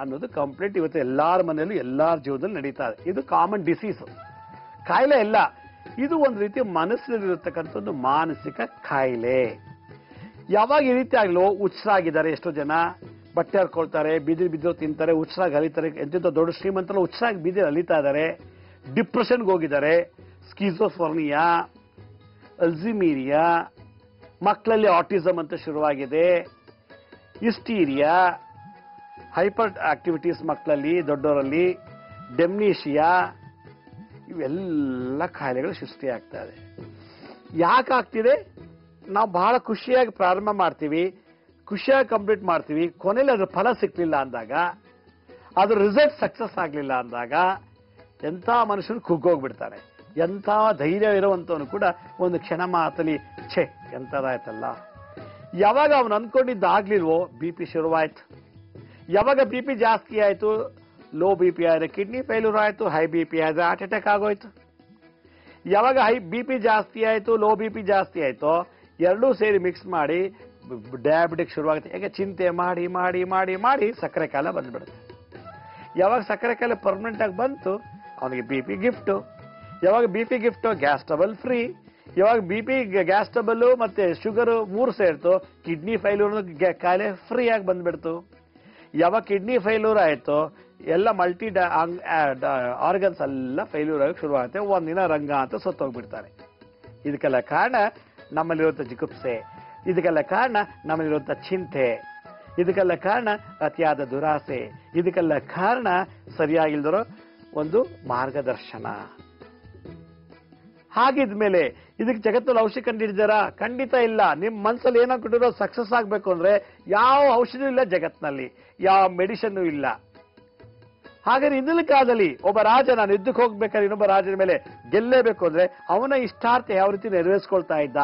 ಅನ್ನೋದು ಕಂಪ್ಲೀಟ್ ಇವತ್ತು ಎಲ್ಲಾರ ಮನೆಯಲ್ಲೂ ಎಲ್ಲಾರ ಜೀವನದಲ್ಲಿ ನಡೀತಾ ಇದೆ. ಇದು ಕಾಮನ್ ಡಿಸೀಸ್, ಕಾಯಿಲೆ ಇಲ್ಲ. ಇದು ಒಂದು ರೀತಿ ಮನಸ್ಸಿನಲ್ಲಿರತಕ್ಕಂಥ ಒಂದು ಮಾನಸಿಕ ಕಾಯಿಲೆ. ಯಾವಾಗ ಈ ರೀತಿ ಆಗ್ಲೋ ಹುಚ್ಚರಾಗಿದ್ದಾರೆ, ಎಷ್ಟೋ ಜನ ಬಟ್ಟೆ ಹರ್ಕೊಳ್ತಾರೆ, ಬೀದಿ ಬಿದ್ದು ತಿಂತಾರೆ, ಹುಚ್ಚರಾಗಿ ಅಲಿತಾರೆ. ಎಂತೆಂಥ ದೊಡ್ಡ ಶ್ರೀಮಂತರು ಹುಚ್ಚರಾಗಿ ಬೀದಿ ಅಲಿತಾ ಇದ್ದಾರೆ, ಡಿಪ್ರೆಷನ್ಗೆ ಹೋಗಿದ್ದಾರೆ, ಸ್ಕಿಜೋಫ್ರೆನಿಯಾ, ಅಲ್ಝೀಮೀರಿಯಾ, ಮಕ್ಕಳಲ್ಲಿ ಆಟಿಸಮ್ ಅಂತ ಶುರುವಾಗಿದೆ, ಹಿಸ್ಟೀರಿಯಾ, ಹೈಪರ್ ಆಕ್ಟಿವಿಟೀಸ್ ಮಕ್ಕಳಲ್ಲಿ, ದೊಡ್ಡವರಲ್ಲಿ ಡೆಮ್ನೀಷಿಯಾ, ಇವೆಲ್ಲ ಕಾಯಿಲೆಗಳು ಸೃಷ್ಟಿಯಾಗ್ತಾ ಇದೆ. ಯಾಕಾಗ್ತಿದೆ? ನಾವು ಬಹಳ ಖುಷಿಯಾಗಿ ಪ್ರಾರಂಭ ಮಾಡ್ತೀವಿ, ಖುಷಿಯಾಗಿ ಕಂಪ್ಲೀಟ್ ಮಾಡ್ತೀವಿ, ಕೊನೆಯಲ್ಲಿ ಅದ್ರ ಫಲ ಸಿಕ್ಲಿಲ್ಲ ಅಂದಾಗ, ಅದ್ರ ರಿಸಲ್ಟ್ ಸಕ್ಸಸ್ ಆಗ್ಲಿಲ್ಲ ಅಂದಾಗ ಎಂಥ ಮನುಷ್ಯನು ಕುಗ್ಗೋಗ್ಬಿಡ್ತಾನೆ. ಎಂಥ ಧೈರ್ಯ ಇರುವಂತವನು ಕೂಡ ಒಂದು ಕ್ಷಣ ಮಾತಲ್ಲಿ ಛೇ ಎಂಥದಾಯ್ತಲ್ಲ. ಯಾವಾಗ ಅವನು ಅನ್ಕೊಂಡಿದ್ದ ಆಗ್ಲಿಲ್ವೋ BP ಶುರುವಾಯ್ತು. ಯಾವಾಗ BP ಜಾಸ್ತಿ ಆಯ್ತು, ಲೋ ಬಿ ಪಿ ಆದ್ರೆ ಕಿಡ್ನಿ ಫೇಲ್ಯೂರ್ ಆಯ್ತು, ಹೈ ಬಿ ಪಿ ಆದ್ರೆ ಹಾರ್ಟ್ ಅಟ್ಯಾಕ್ ಆಗೋಯ್ತು. ಯಾವಾಗ ಹೈ ಬಿ ಪಿ ಜಾಸ್ತಿ ಆಯ್ತು, ಲೋ ಬಿ ಪಿ ಜಾಸ್ತಿ ಆಯ್ತು, ಎರಡೂ ಸೇರಿ ಮಿಕ್ಸ್ ಮಾಡಿ ಡಯಾಬಿಟಿಕ್ ಶುರುವಾಗುತ್ತೆ. ಯಾಕೆ ಚಿಂತೆ ಮಾಡಿ ಮಾಡಿ ಮಾಡಿ ಮಾಡಿ ಸಕ್ಕರೆ ಕಾಯಿಲೆ ಬಂದ್ಬಿಡುತ್ತೆ. ಯಾವಾಗ ಸಕ್ಕರೆ ಕಾಯಿಲೆ ಪರ್ಮನೆಂಟ್ ಆಗಿ ಬಂತು, ಅವನಿಗೆ ಬಿ ಪಿ ಗಿಫ್ಟು. ಯಾವಾಗ B P gift, gas trouble free. ಯಾವಾಗ ಬಿ ಪಿ, ಗ್ಯಾಸ್ ಟ್ರಬಲ್ ಮತ್ತೆ ಶುಗರ್ ಮೂರು ಸೇರ್ತು, ಕಿಡ್ನಿ ಫೈಲ್ಯೂರ್ ಕಾಯಿಲೆ ಫ್ರೀ ಆಗಿ ಬಂದ್ಬಿಡ್ತು. ಯಾವಾಗ ಕಿಡ್ನಿ ಫೈಲ್ಯೂರ್ ಆಯ್ತು, ಎಲ್ಲ ಮಲ್ಟಿ ಆರ್ಗನ್ಸ್ ಎಲ್ಲ ಫೈಲ್ಯೂರ್ ಆಗಿ ಶುರುವಾಗುತ್ತೆ. ಒಂದಿನ ರಂಗ ಅಂತ ಸತ್ತೋಗ್ಬಿಡ್ತಾರೆ. ಇದಕ್ಕೆಲ್ಲ ಕಾರಣ ನಮ್ಮಲ್ಲಿರುವಂಥ ಜಿಗುಪ್ಸೆ, ಇದಕ್ಕೆಲ್ಲ ಕಾರಣ ನಮ್ಮಲ್ಲಿರುವಂಥ ಚಿಂತೆ, ಇದಕ್ಕೆಲ್ಲ ಕಾರಣ ಅತಿಯಾದ ದುರಾಸೆ, ಇದಕ್ಕೆಲ್ಲ ಕಾರಣ ಸರಿಯಾಗಿಲ್ದಿರೋ ಒಂದು ಮಾರ್ಗದರ್ಶನ. ಹಾಗಿದ್ಮೇಲೆ ಇದಕ್ಕೆ ಜಗತ್ತಲ್ಲಿ ಔಷಧಿ ಕಂಡಿದ್ದಾರಾ? ಖಂಡಿತ ಇಲ್ಲ. ನಿಮ್ಮ ಮನಸ್ಸಲ್ಲಿ ಏನೋ ಕೊಟ್ಟಿರೋ ಸಕ್ಸಸ್ ಆಗಬೇಕು ಅಂದ್ರೆ ಯಾವ ಔಷಧಿ ಇಲ್ಲ ಜಗತ್ನಲ್ಲಿ, ಯಾವ ಮೆಡಿಸಿನ್ ಇಲ್ಲ. ಹಾಗಾದ್ರೆ ಇಂದಿನ ಕಾಲದಲ್ಲಿ ಒಬ್ಬ ರಾಜ, ನಾನು ಯುದ್ಧಕ್ಕೆ ಹೋಗ್ಬೇಕಾದ್ರೆ ಇನ್ನೊಬ್ಬ ರಾಜನ ಮೇಲೆ ಗೆಲ್ಲೇಬೇಕು ಅಂದ್ರೆ ಅವನ ಇಷ್ಟಾರ್ಥ ಯಾವ ರೀತಿ ನೆರವೇರಿಸ್ಕೊಳ್ತಾ ಇದ್ದ?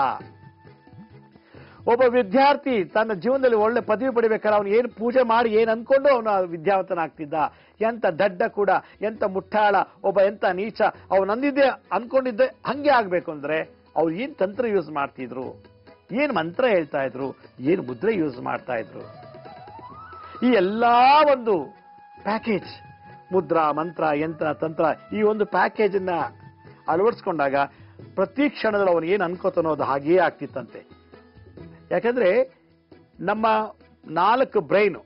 ಒಬ್ಬ ವಿದ್ಯಾರ್ಥಿ ತನ್ನ ಜೀವನದಲ್ಲಿ ಒಳ್ಳೆ ಪದವಿ ಪಡಿಬೇಕಾದ್ರೆ ಅವನು ಏನು ಪೂಜೆ ಮಾಡಿ ಏನು ಅನ್ಕೊಂಡು ಅವನು ವಿದ್ಯಾವಂತನಾಗ್ತಿದ್ದ? ಎಂತ ದಡ್ಡ ಕೂಡ, ಎಂತ ಮುಟ್ಟಾಳ, ಒಬ್ಬ ಎಂತ ನೀಚ, ಅವನು ಅಂದಿದ್ದೆ ಅನ್ಕೊಂಡಿದ್ದೆ ಹಂಗೆ ಆಗ್ಬೇಕು ಅಂದ್ರೆ ಅವ್ರು ಏನ್ ತಂತ್ರ ಯೂಸ್ ಮಾಡ್ತಿದ್ರು, ಏನ್ ಮಂತ್ರ ಹೇಳ್ತಾ ಇದ್ರು, ಏನ್ ಮುದ್ರೆ ಯೂಸ್ ಮಾಡ್ತಾ ಇದ್ರು? ಈ ಎಲ್ಲಾ ಒಂದು ಪ್ಯಾಕೇಜ್, ಮುದ್ರಾ, ಮಂತ್ರ, ಯಂತ್ರ, ತಂತ್ರ, ಈ ಒಂದು ಪ್ಯಾಕೇಜ್ ಅನ್ನ ಅಳವಡಿಸ್ಕೊಂಡಾಗ ಪ್ರತಿ ಕ್ಷಣದಲ್ಲಿ ಅವನು ಏನ್ ಅನ್ಕೋತಾನೋ ಅದು ಹಾಗೆಯೇ ಆಗ್ತಿತ್ತಂತೆ. ಯಾಕಂದ್ರೆ ನಮ್ಮ 4 ಬ್ರೈನು,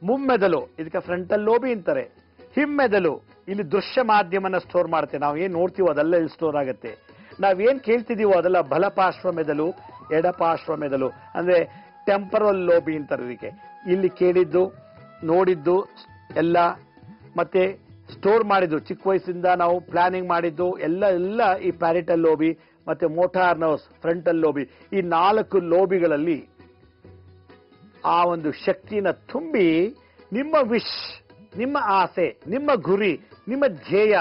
ಮುಮ್ಮೆದಲು ಇದಕ್ಕೆ ಫ್ರಂಟಲ್ ಲೋಬಿ ಅಂತಾರೆ, ಹಿಮ್ಮೆದಲು ಇಲ್ಲಿ ದೃಶ್ಯ ಮಾಧ್ಯಮನ ಸ್ಟೋರ್ ಮಾಡುತ್ತೆ. ನಾವು ಏನ್ ನೋಡ್ತೀವೋ ಅದೆಲ್ಲ ಇಲ್ಲಿ ಸ್ಟೋರ್ ಆಗುತ್ತೆ. ನಾವೇನ್ ಕೇಳ್ತಿದೀವೋ ಅದೆಲ್ಲ ಬಲಪಾರ್ಶ್ವ ಮೆದಲು, ಎಡಪಾರ್ಶ್ವ ಮೆದಲು ಅಂದ್ರೆ ಟೆಂಪರಲ್ ಲೋಬಿ ಅಂತಾರೆ. ಇದಕ್ಕೆ ಇಲ್ಲಿ ಕೇಳಿದ್ದು, ನೋಡಿದ್ದು ಎಲ್ಲ, ಮತ್ತೆ ಸ್ಟೋರ್ ಮಾಡಿದ್ದು, ಚಿಕ್ಕ ವಯಸ್ಸಿಂದ ನಾವು ಪ್ಲಾನಿಂಗ್ ಮಾಡಿದ್ದು ಎಲ್ಲ ಈ ಪ್ಯಾರಿಟಲ್ ಲೋಬಿ ಮತ್ತೆ ಮೋಟಾರ್ ನರ್ವ್ಸ್, ಫ್ರಂಟಲ್ ಲೋಬಿ, ಈ 4 ಲೋಬಿಗಳಲ್ಲಿ ಆ ಒಂದು ಶಕ್ತಿನ ತುಂಬಿ ನಿಮ್ಮ ವಿಶ್, ನಿಮ್ಮ ಆಸೆ, ನಿಮ್ಮ ಗುರಿ, ನಿಮ್ಮ ಧ್ಯೇಯ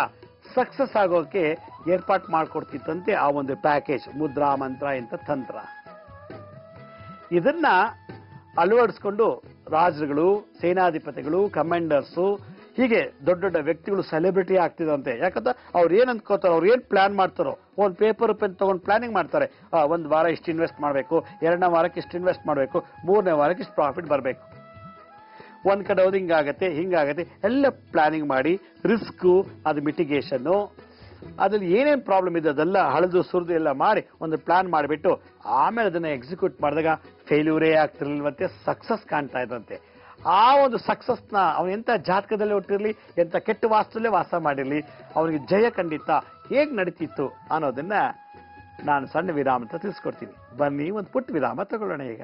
ಸಕ್ಸಸ್ ಆಗೋಕೆ ಏರ್ಪಾಟ್ ಮಾಡ್ಕೊಡ್ತಿತ್ತಂತೆ ಆ ಒಂದು ಪ್ಯಾಕೇಜ್, ಮುದ್ರಾ, ಮಂತ್ರ ಇಂಥ ತಂತ್ರ. ಇದನ್ನ ಅಳವಡಿಸ್ಕೊಂಡು ರಾಜರುಗಳು, ಸೇನಾಧಿಪತಿಗಳು, ಕಮಾಂಡರ್ಸು, ಹೀಗೆ ದೊಡ್ಡ ದೊಡ್ಡ ವ್ಯಕ್ತಿಗಳು ಸೆಲೆಬ್ರಿಟಿ ಆಗ್ತಿದಂತೆ. ಯಾಕಂದ್ರೆ ಅವ್ರು ಏನ್ ಅನ್ಕೋತಾರೋ, ಅವ್ರು ಏನ್ ಪ್ಲಾನ್ ಮಾಡ್ತಾರೋ, ಒಂದು ಪೇಪರ್ ಪೆನ್ ತಗೊಂಡು ಪ್ಲಾನಿಂಗ್ ಮಾಡ್ತಾರೆ. ಒಂದು ವಾರ ಇಷ್ಟು ಇನ್ವೆಸ್ಟ್ ಮಾಡಬೇಕು, 2ನೇ ವಾರಕ್ಕೆ ಇಷ್ಟು ಇನ್ವೆಸ್ಟ್ ಮಾಡಬೇಕು, 3ನೇ ವಾರಕ್ಕೆ ಇಷ್ಟು ಪ್ರಾಫಿಟ್ ಬರಬೇಕು, ಒಂದ್ ಕಡೆ ಹೋದ್ ಹಿಂಗಾಗತ್ತೆ ಎಲ್ಲ ಪ್ಲಾನಿಂಗ್ ಮಾಡಿ, ರಿಸ್ಕ್, ಅದು ಮಿಟಿಗೇಷನ್, ಅದ್ರಲ್ಲಿ ಏನೇನ್ ಪ್ರಾಬ್ಲಮ್ ಇದೆ ಅದೆಲ್ಲ ಹಳದು ಸುರಿದು ಎಲ್ಲ ಮಾಡಿ ಒಂದು ಪ್ಲಾನ್ ಮಾಡಿಬಿಟ್ಟು ಆಮೇಲೆ ಅದನ್ನ ಎಕ್ಸಿಕ್ಯೂಟ್ ಮಾಡಿದಾಗ ಫೇಲ್ಯೂರೇ ಆಗ್ತಿರ್ಲಿಲ್ವಂತೆ, ಸಕ್ಸಸ್ ಕಾಣ್ತಾ ಇದ್ದಂತೆ. ಆ ಒಂದು ಸಕ್ಸಸ್ನ ಅವನು ಎಂತ ಜಾತಕದಲ್ಲಿ ಹುಟ್ಟಿರ್ಲಿ, ಎಂತ ಕೆಟ್ಟ ವಾಸ್ತುಲ್ಲೇ ವಾಸ ಮಾಡಿರ್ಲಿ, ಅವನಿಗೆ ಜಯ ಖಂಡಿತ ಹೇಗ್ ನಡೀತಿತ್ತು ಅನ್ನೋದನ್ನ ನಾನು ಸಣ್ಣ ವಿರಾಮ ಅಂತ ತಿಳಿಸ್ಕೊಡ್ತೀನಿ. ಬನ್ನಿ ಒಂದು ಪುಟ್ಟ ವಿರಾಮ ತಗೊಳ್ಳೋಣ ಈಗ.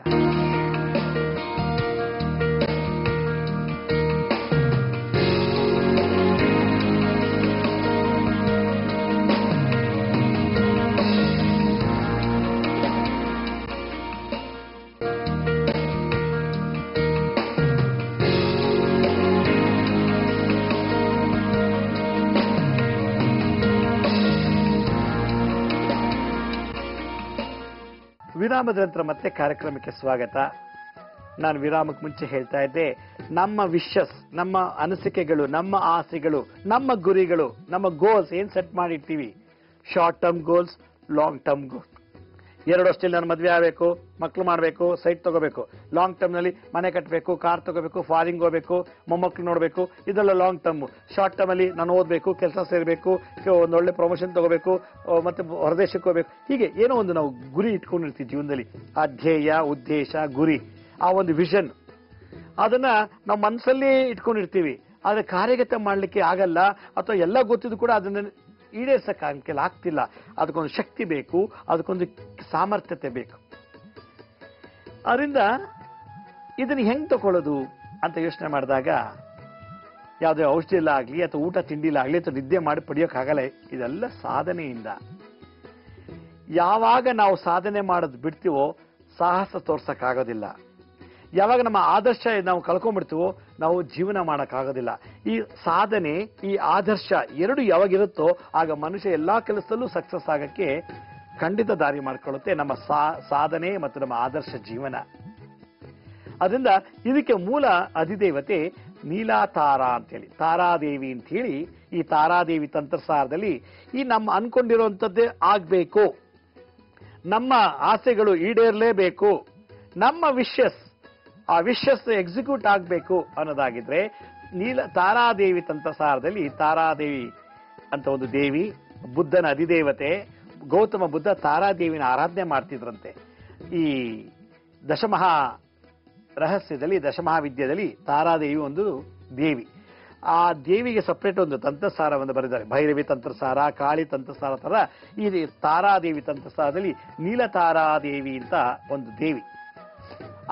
ವಿರಾಮದ ನಂತರ ಮತ್ತೆ ಕಾರ್ಯಕ್ರಮಕ್ಕೆ ಸ್ವಾಗತ. ನಾನು ವಿರಾಮಕ್ಕೆ ಮುಂಚೆ ಹೇಳ್ತಾ ಇದ್ದೆ, ನಮ್ಮ ವಿಶಸ್, ನಮ್ಮ ಅನಿಸಿಕೆಗಳು, ನಮ್ಮ ಆಸೆಗಳು, ನಮ್ಮ ಗುರಿಗಳು, ನಮ್ಮ ಗೋಲ್ಸ್ ಏನ್ ಸೆಟ್ ಮಾಡಿರ್ತೀವಿ, short term goals, long term goals. 2 ವರ್ಷದಲ್ಲಿ ನಾನು ಮದುವೆ ಆಗಬೇಕು, ಮಕ್ಕಳು ಮಾಡಬೇಕು, ಸೈಟ್ ತಗೋಬೇಕು. ಲಾಂಗ್ ಟರ್ಮ್ ನಲ್ಲಿ ಮನೆ ಕಟ್ಟಬೇಕು, ಕಾರ್ ತಗೋಬೇಕು, ಫಾರಿನ್ ಹೋಗ್ಬೇಕು, ಮೊಮ್ಮಕ್ಕಳು ನೋಡಬೇಕು, ಇದೆಲ್ಲ ಲಾಂಗ್ ಟರ್ಮ್. ಶಾರ್ಟ್ ಟರ್ಮ್ ಅಲ್ಲಿ ನಾನು ಓದಬೇಕು, ಕೆಲಸ ಸೇರಬೇಕು, ಒಂದೊಳ್ಳೆ ಪ್ರಮೋಷನ್ ತಗೋಬೇಕು, ಮತ್ತೆ ಹೊರದೇಶಕ್ಕೆ ಹೋಗ್ಬೇಕು. ಹೀಗೆ ಏನೋ ಒಂದು ನಾವು ಗುರಿ ಇಟ್ಕೊಂಡಿರ್ತೀವಿ ಜೀವನದಲ್ಲಿ. ಆ ಧ್ಯೇಯ, ಉದ್ದೇಶ, ಗುರಿ, ಆ ಒಂದು ವಿಷನ್, ಅದನ್ನ ನಾವು ಮನಸ್ಸಲ್ಲಿ ಇಟ್ಕೊಂಡಿರ್ತೀವಿ. ಆದ್ರೆ ಕಾರ್ಯಗತ ಮಾಡ್ಲಿಕ್ಕೆ ಆಗಲ್ಲ, ಅಥವಾ ಎಲ್ಲ ಗೊತ್ತಿದ್ದು ಕೂಡ ಅದನ್ನ ಈಡೇರ್ಸಕ್ಕೆ ಆಗ್ತಿಲ್ಲ. ಅದಕ್ಕೊಂದು ಶಕ್ತಿ ಬೇಕು, ಅದಕ್ಕೊಂದು ಸಾಮರ್ಥ್ಯತೆ ಬೇಕು. ಅದರಿಂದ ಇದನ್ನ ಹೆಂಗ್ ತಗೊಳ್ಳೋದು ಅಂತ ಯೋಚನೆ ಮಾಡಿದಾಗ, ಯಾವುದೇ ಔಷಧಿ ಇಲ್ಲ ಆಗ್ಲಿ, ಅಥವಾ ಊಟ ತಿಂಡಿ ಇಲ್ಲ ಆಗ್ಲಿ, ಅಥವಾ ನಿದ್ದೆ ಮಾಡಿ ಪಡೆಯೋಕ್ಕಾಗಲ್ಲ. ಇದೆಲ್ಲ ಸಾಧನೆಯಿಂದ. ಯಾವಾಗ ನಾವು ಸಾಧನೆ ಮಾಡೋದು ಬಿಡ್ತೀವೋ ಸಾಹಸ ತೋರ್ಸಕ್ಕಾಗೋದಿಲ್ಲ. ಯಾವಾಗ ನಮ್ಮ ಆದರ್ಶ ನಾವು ಕಳ್ಕೊಂಡ್ಬಿಡ್ತೀವೋ ನಾವು ಜೀವನ ಮಾಡೋಕ್ಕಾಗೋದಿಲ್ಲ. ಈ ಸಾಧನೆ, ಈ ಆದರ್ಶ ಎರಡು ಯಾವಾಗಿರುತ್ತೋ ಆಗ ಮನುಷ್ಯ ಎಲ್ಲಾ ಕೆಲಸದಲ್ಲೂ ಸಕ್ಸಸ್ ಆಗಕ್ಕೆ ಖಂಡಿತ ದಾರಿ ಮಾಡ್ಕೊಳ್ಳುತ್ತೆ ನಮ್ಮ ಸಾಧನೆ ಮತ್ತು ನಮ್ಮ ಆದರ್ಶ ಜೀವನ. ಅದರಿಂದ ಇದಕ್ಕೆ ಮೂಲ ಅಧಿದೇವತೆ ನೀಲಾತಾರಾ ಅಂತೇಳಿ, ತಾರಾದೇವಿ ಅಂತ ಹೇಳಿ, ಈ ತಾರಾದೇವಿ ತಂತ್ರಸಾರದಲ್ಲಿ ಈ ನಮ್ಮ ಅನ್ಕೊಂಡಿರುವಂಥದ್ದೇ ಆಗ್ಬೇಕು, ನಮ್ಮ ಆಸೆಗಳು ಈಡೇರಲೇಬೇಕು, ನಮ್ಮ ಆ ವಿಶಸ್ ಎಕ್ಸಿಕ್ಯೂಟ್ ಆಗಬೇಕು ಅನ್ನೋದಾಗಿದ್ರೆ ತಾರಾದೇವಿ ತಂತ್ರಸಾರದಲ್ಲಿ ತಾರಾದೇವಿ ಅಂತ ಒಂದು ದೇವಿ, ಬುದ್ಧನ ಅಧಿದೇವತೆ ಗೌತಮ ಬುದ್ಧ ತಾರಾದೇವಿನ ಆರಾಧನೆ ಮಾಡ್ತಿದ್ರಂತೆ. ಈ ದಶಮಹಾ ರಹಸ್ಯದಲ್ಲಿ, ದಶಮಹಾವಿದ್ಯೆಯಲ್ಲಿ ತಾರಾದೇವಿ ಒಂದು ದೇವಿ. ಆ ದೇವಿಗೆ ಸಪ್ರೇಟ್ ಒಂದು ತಂತ್ರಸಾರವನ್ನು ಬರೆದಿದ್ದಾರೆ. ಭೈರವಿ ತಂತ್ರಸಾರ, ಕಾಳಿ ತಂತ್ರಸಾರ ತರ ಈ ತಾರಾದೇವಿ ತಂತ್ರಸಾರದಲ್ಲಿ ನೀಲತಾರಾದೇವಿ ಅಂತ ಒಂದು ದೇವಿ.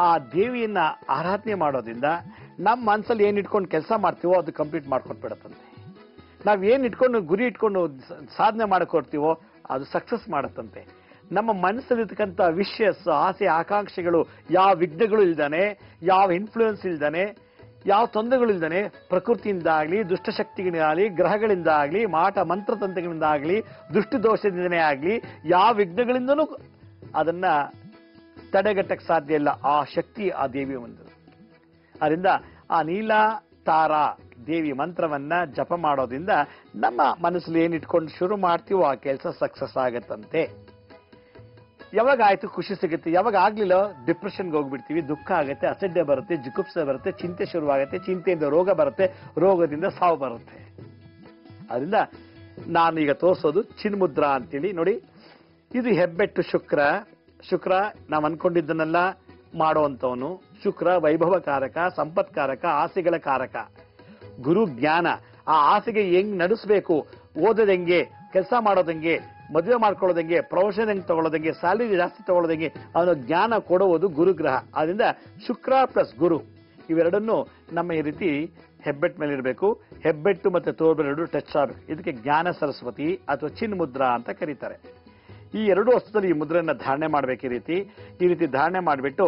ಆ ದೇವಿಯನ್ನ ಆರಾಧನೆ ಮಾಡೋದ್ರಿಂದ ನಮ್ಮ ಮನಸ್ಸಲ್ಲಿ ಏನ್ ಇಟ್ಕೊಂಡು ಕೆಲಸ ಮಾಡ್ತೀವೋ ಅದು ಕಂಪ್ಲೀಟ್ ಮಾಡ್ಕೊಟ್ಬಿಡತ್ತಂತೆ. ನಾವ್ ಏನ್ ಇಟ್ಕೊಂಡು ಗುರಿ ಇಟ್ಕೊಂಡು ಸಾಧನೆ ಮಾಡ್ಕೊಡ್ತೀವೋ ಅದು ಸಕ್ಸಸ್ ಮಾಡತ್ತಂತೆ. ನಮ್ಮ ಮನಸ್ಸಲ್ಲಿರ್ತಕ್ಕಂಥ ವಿಷಯಸ್, ಆಸೆ, ಆಕಾಂಕ್ಷೆಗಳು ಯಾವ ವಿಘ್ನಗಳು ಇಲ್ದಾನೆ, ಯಾವ ಇನ್ಫ್ಲೂಯೆನ್ಸ್ ಇಲ್ದಾನೆ, ಯಾವ ತೊಂದರೆಗಳಿಲ್ದಾನೆ, ಪ್ರಕೃತಿಯಿಂದಾಗ್ಲಿ, ದುಷ್ಟಶಕ್ತಿಗಳಿಂದಾಗಲಿ, ಗ್ರಹಗಳಿಂದಾಗ್ಲಿ, ಮಾಟ ಮಂತ್ರತಂತ್ರಗಳಿಂದಾಗ್ಲಿ, ದೃಷ್ಟಿದೋಷದಿಂದನೇ ಆಗ್ಲಿ, ಯಾವ ವಿಘ್ನಗಳಿಂದನೂ ಅದನ್ನ ತಡೆಗಟ್ಟಕ್ಕೆ ಸಾಧ್ಯ ಇಲ್ಲ. ಆ ಶಕ್ತಿ ಆ ದೇವಿಯ ಒಂದು. ಅದರಿಂದ ಆ ನೀಲ ತಾರಾ ದೇವಿ ಮಂತ್ರವನ್ನ ಜಪ ಮಾಡೋದ್ರಿಂದ ನಮ್ಮ ಮನಸ್ಸಲ್ಲಿ ಏನ್ ಇಟ್ಕೊಂಡು ಶುರು ಮಾಡ್ತೀವೋ ಆ ಕೆಲಸ ಸಕ್ಸಸ್ ಆಗತ್ತಂತೆ. ಯಾವಾಗ ಆಯ್ತು ಖುಷಿ ಸಿಗುತ್ತೆ, ಯಾವಾಗ ಆಗ್ಲಿಲ್ಲ ಡಿಪ್ರೆಷನ್ಗೆ ಹೋಗ್ಬಿಡ್ತೀವಿ, ದುಃಖ ಆಗುತ್ತೆ, ಅಸಡ್ಡೆ ಬರುತ್ತೆ, ಜಿಗುಪ್ಸೆ ಬರುತ್ತೆ, ಚಿಂತೆ ಶುರುವಾಗುತ್ತೆ, ಚಿಂತೆಯಿಂದ ರೋಗ ಬರುತ್ತೆ, ರೋಗದಿಂದ ಸಾವು ಬರುತ್ತೆ. ಅದರಿಂದ ನಾನೀಗ ತೋರಿಸೋದು ಚಿನ್ಮುದ್ರಾ ಅಂತೇಳಿ ನೋಡಿ. ಇದು ಹೆಬ್ಬೆಟ್ಟು ಶುಕ್ರ ನಾವು ಅನ್ಕೊಂಡಿದ್ದನ್ನೆಲ್ಲ ಮಾಡುವಂತವನು. ಶುಕ್ರ ವೈಭವಕಾರಕ, ಸಂಪತ್ಕಾರಕ, ಆಸೆಗಳ ಕಾರಕ. ಗುರು ಜ್ಞಾನ, ಆ ಆಸೆಗೆ ಹೆಂಗ್ ನಡೆಸಬೇಕು, ಓದೋದಂಗೆ, ಕೆಲಸ ಮಾಡೋದಂಗೆ, ಮದುವೆ ಮಾಡ್ಕೊಳ್ಳೋದಂಗೆ, ಪ್ರಮೋಷನ್ ಹೆಂಗ್ ತಗೊಳ್ಳೋದಂಗೆ, ಸ್ಯಾಲರಿ ಜಾಸ್ತಿ ತಗೊಳ್ಳೋದಂಗೆ ಅವನು ಜ್ಞಾನ ಕೊಡುವುದು ಗುರುಗ್ರಹ. ಅದರಿಂದ ಶುಕ್ರ ಪ್ಲಸ್ ಗುರು ಇವೆರಡನ್ನು ನಮ್ಮ ಈ ರೀತಿ ಹೆಬ್ಬೆಟ್ ಮೇಲೆ ಇರಬೇಕು. ಹೆಬ್ಬೆಟ್ಟು ಮತ್ತೆ ತೋರ್ಬೆರಡು ಟಚ್ ಆಗಬೇಕು. ಇದಕ್ಕೆ ಜ್ಞಾನ ಸರಸ್ವತಿ ಅಥವಾ ಚಿನ್ಮುದ್ರಾ ಅಂತ ಕರೀತಾರೆ. ಈ ಎರಡು ವಸ್ತುದಲ್ಲಿ ಈ ಮುದ್ರೆಯನ್ನ ಧಾರಣೆ ಮಾಡ್ಬೇಕು. ಈ ರೀತಿ ಧಾರಣೆ ಮಾಡಿಬಿಟ್ಟು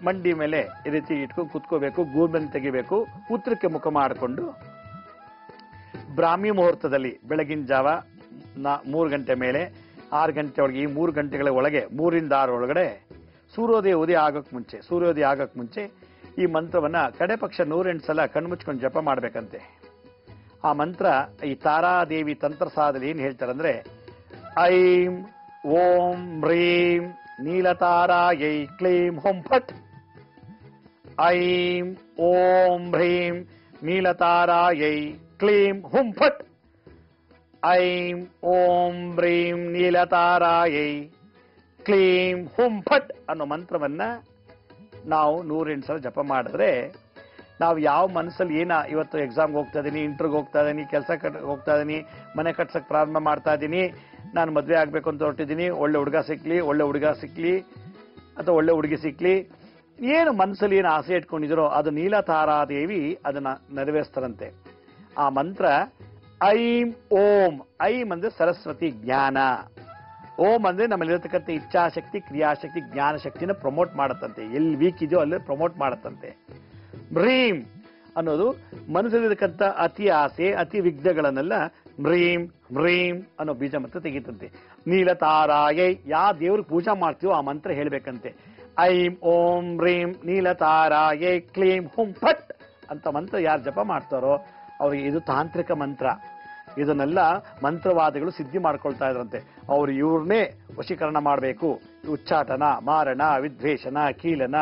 ಮಂಡಿ ಮೇಲೆ ಈ ರೀತಿ ಇಟ್ಕೊಂಡು ಕುತ್ಕೋಬೇಕು, ಗೂರ್ಬೆನ್ ತೆಗಿಬೇಕು, ಉತ್ತರಕ್ಕೆ ಮುಖ ಮಾಡಿಕೊಂಡು ಬ್ರಾಹ್ಮಿ ಮುಹೂರ್ತದಲ್ಲಿ ಬೆಳಗಿನ ಜಾವ 3 ಗಂಟೆ ಮೇಲೆ 6 ಗಂಟೆ ಒಳಗೆ, ಈ 3 ಗಂಟೆಗಳ ಒಳಗೆ, 3 ರಿಂದ 6 ಒಳಗಡೆ ಸೂರ್ಯೋದಯ ಆಗಕ್ ಮುಂಚೆ ಈ ಮಂತ್ರವನ್ನ ಕಡೆ ಪಕ್ಷ 108 ಸಲ ಕಣ್ಮುಚ್ಕೊಂಡು ಜಪ ಮಾಡ್ಬೇಕಂತೆ. ಆ ಮಂತ್ರ ಈ ತಾರಾದೇವಿ ತಂತ್ರಸಾರದಲ್ಲಿ ಏನ್ ಹೇಳ್ತಾರಂದ್ರೆ, ಐಂ ಓಂ ಹ್ರೀಂ ನೀಲತಾರಾಯೈ ಕ್ಲೀಂ ಹುಂ ಫಟ್. ಐಂ ಓಂ ಹ್ರೀಂ ನೀಲತಾರಾಯೈ ಕ್ಲೀಂ ಹುಂ ಫಟ್. ಐಂ ಓಂ ಹ್ರೀಂ ನೀಲತಾರಾಯೈ ಕ್ಲೀಂ ಹುಂ ಫಟ್ ಅನ್ನೋ ಮಂತ್ರವನ್ನ ನಾವು 108 ಸಲ ಜಪ ಮಾಡಿದ್ರೆ, ನಾವು ಯಾವ ಮನಸ್ಸಲ್ಲಿ ಇವತ್ತು ಎಕ್ಸಾಮ್ಗೆ ಹೋಗ್ತಾ ಇದೀನಿ, ಇಂಟರ್ಗೆ ಹೋಗ್ತಾ ಇದೀನಿ, ಕೆಲಸ ಹೋಗ್ತಾ ಇದೀನಿ, ಮನೆ ಕಟ್ಸಕ್ ಪ್ರಾರಂಭ ಮಾಡ್ತಾ ಇದ್ದೀನಿ, ನಾನು ಮದುವೆ ಆಗ್ಬೇಕು ಅಂತ ಹೊರಟಿದ್ದೀನಿ, ಒಳ್ಳೆ ಹುಡುಗ ಸಿಕ್ಲಿ ಅಥವಾ ಒಳ್ಳೆ ಹುಡುಗಿ ಸಿಕ್ಲಿ, ಏನು ಮನಸ್ಸಲ್ಲಿ ಏನು ಆಸೆ ಇಟ್ಕೊಂಡಿದಿರೋ ಅದು ನೀಲತಾರಾದೇವಿ ಅದನ್ನ ನೆರವೇರಿಸ್ತಾರಂತೆ. ಆ ಮಂತ್ರ ಐಂ ಓಂ. ಐಂ ಅಂದ್ರೆ ಸರಸ್ವತಿ ಜ್ಞಾನ, ಓಂ ಅಂದ್ರೆ ನಮ್ಮಲ್ಲಿರತಕ್ಕಂಥ ಇಚ್ಛಾಶಕ್ತಿ, ಕ್ರಿಯಾಶಕ್ತಿ, ಜ್ಞಾನ ಶಕ್ತಿನ ಪ್ರಮೋಟ್ ಮಾಡತ್ತಂತೆ. ಎಲ್ಲಿ ವೀಕ್ ಇದೆಯೋ ಅಲ್ಲಿ ಪ್ರಮೋಟ್ ಮಾಡತ್ತಂತೆ. ಹ್ರೀಂ ಅನ್ನೋದು ಮನಸ್ಸಲ್ಲಿರತಕ್ಕಂಥ ಅತಿ ಆಸೆ, ಅತಿ ವಿಘ್ನಗಳನ್ನೆಲ್ಲ ಹ್ರೀಂ ಹ್ರೀಂ ಅನ್ನೋ ಬೀಜ ಮಂತ್ರ ತೆಗೀತಂತೆ. ನೀಲತಾರಾಯೈ, ಯಾವ ದೇವ್ರಿಗೆ ಪೂಜಾ ಮಾಡ್ತೀವೋ ಆ ಮಂತ್ರ ಹೇಳ್ಬೇಕಂತೆ. ಐಂ ಓಂ ಹ್ರೀಂ ನೀಲತಾರಾಯೈ ಕ್ಲೀಂ ಹುಂ ಫಟ್ ಅಂತ ಮಂತ್ರ ಯಾರು ಜಪ ಮಾಡ್ತಾರೋ ಅವ್ರಿಗೆ ಇದು ತಾಂತ್ರಿಕ ಮಂತ್ರ. ಇದನ್ನೆಲ್ಲ ಮಂತ್ರವಾದಿಗಳು ಸಿದ್ಧಿ ಮಾಡ್ಕೊಳ್ತಾ ಇದ್ರಂತೆ. ಅವ್ರು ಇವ್ರನ್ನೇ ವಶೀಕರಣ ಮಾಡಬೇಕು. ಉಚ್ಚಾಟನ, ಮಾರಣ, ವಿದ್ವೇಷಣ, ಕೀಲನ,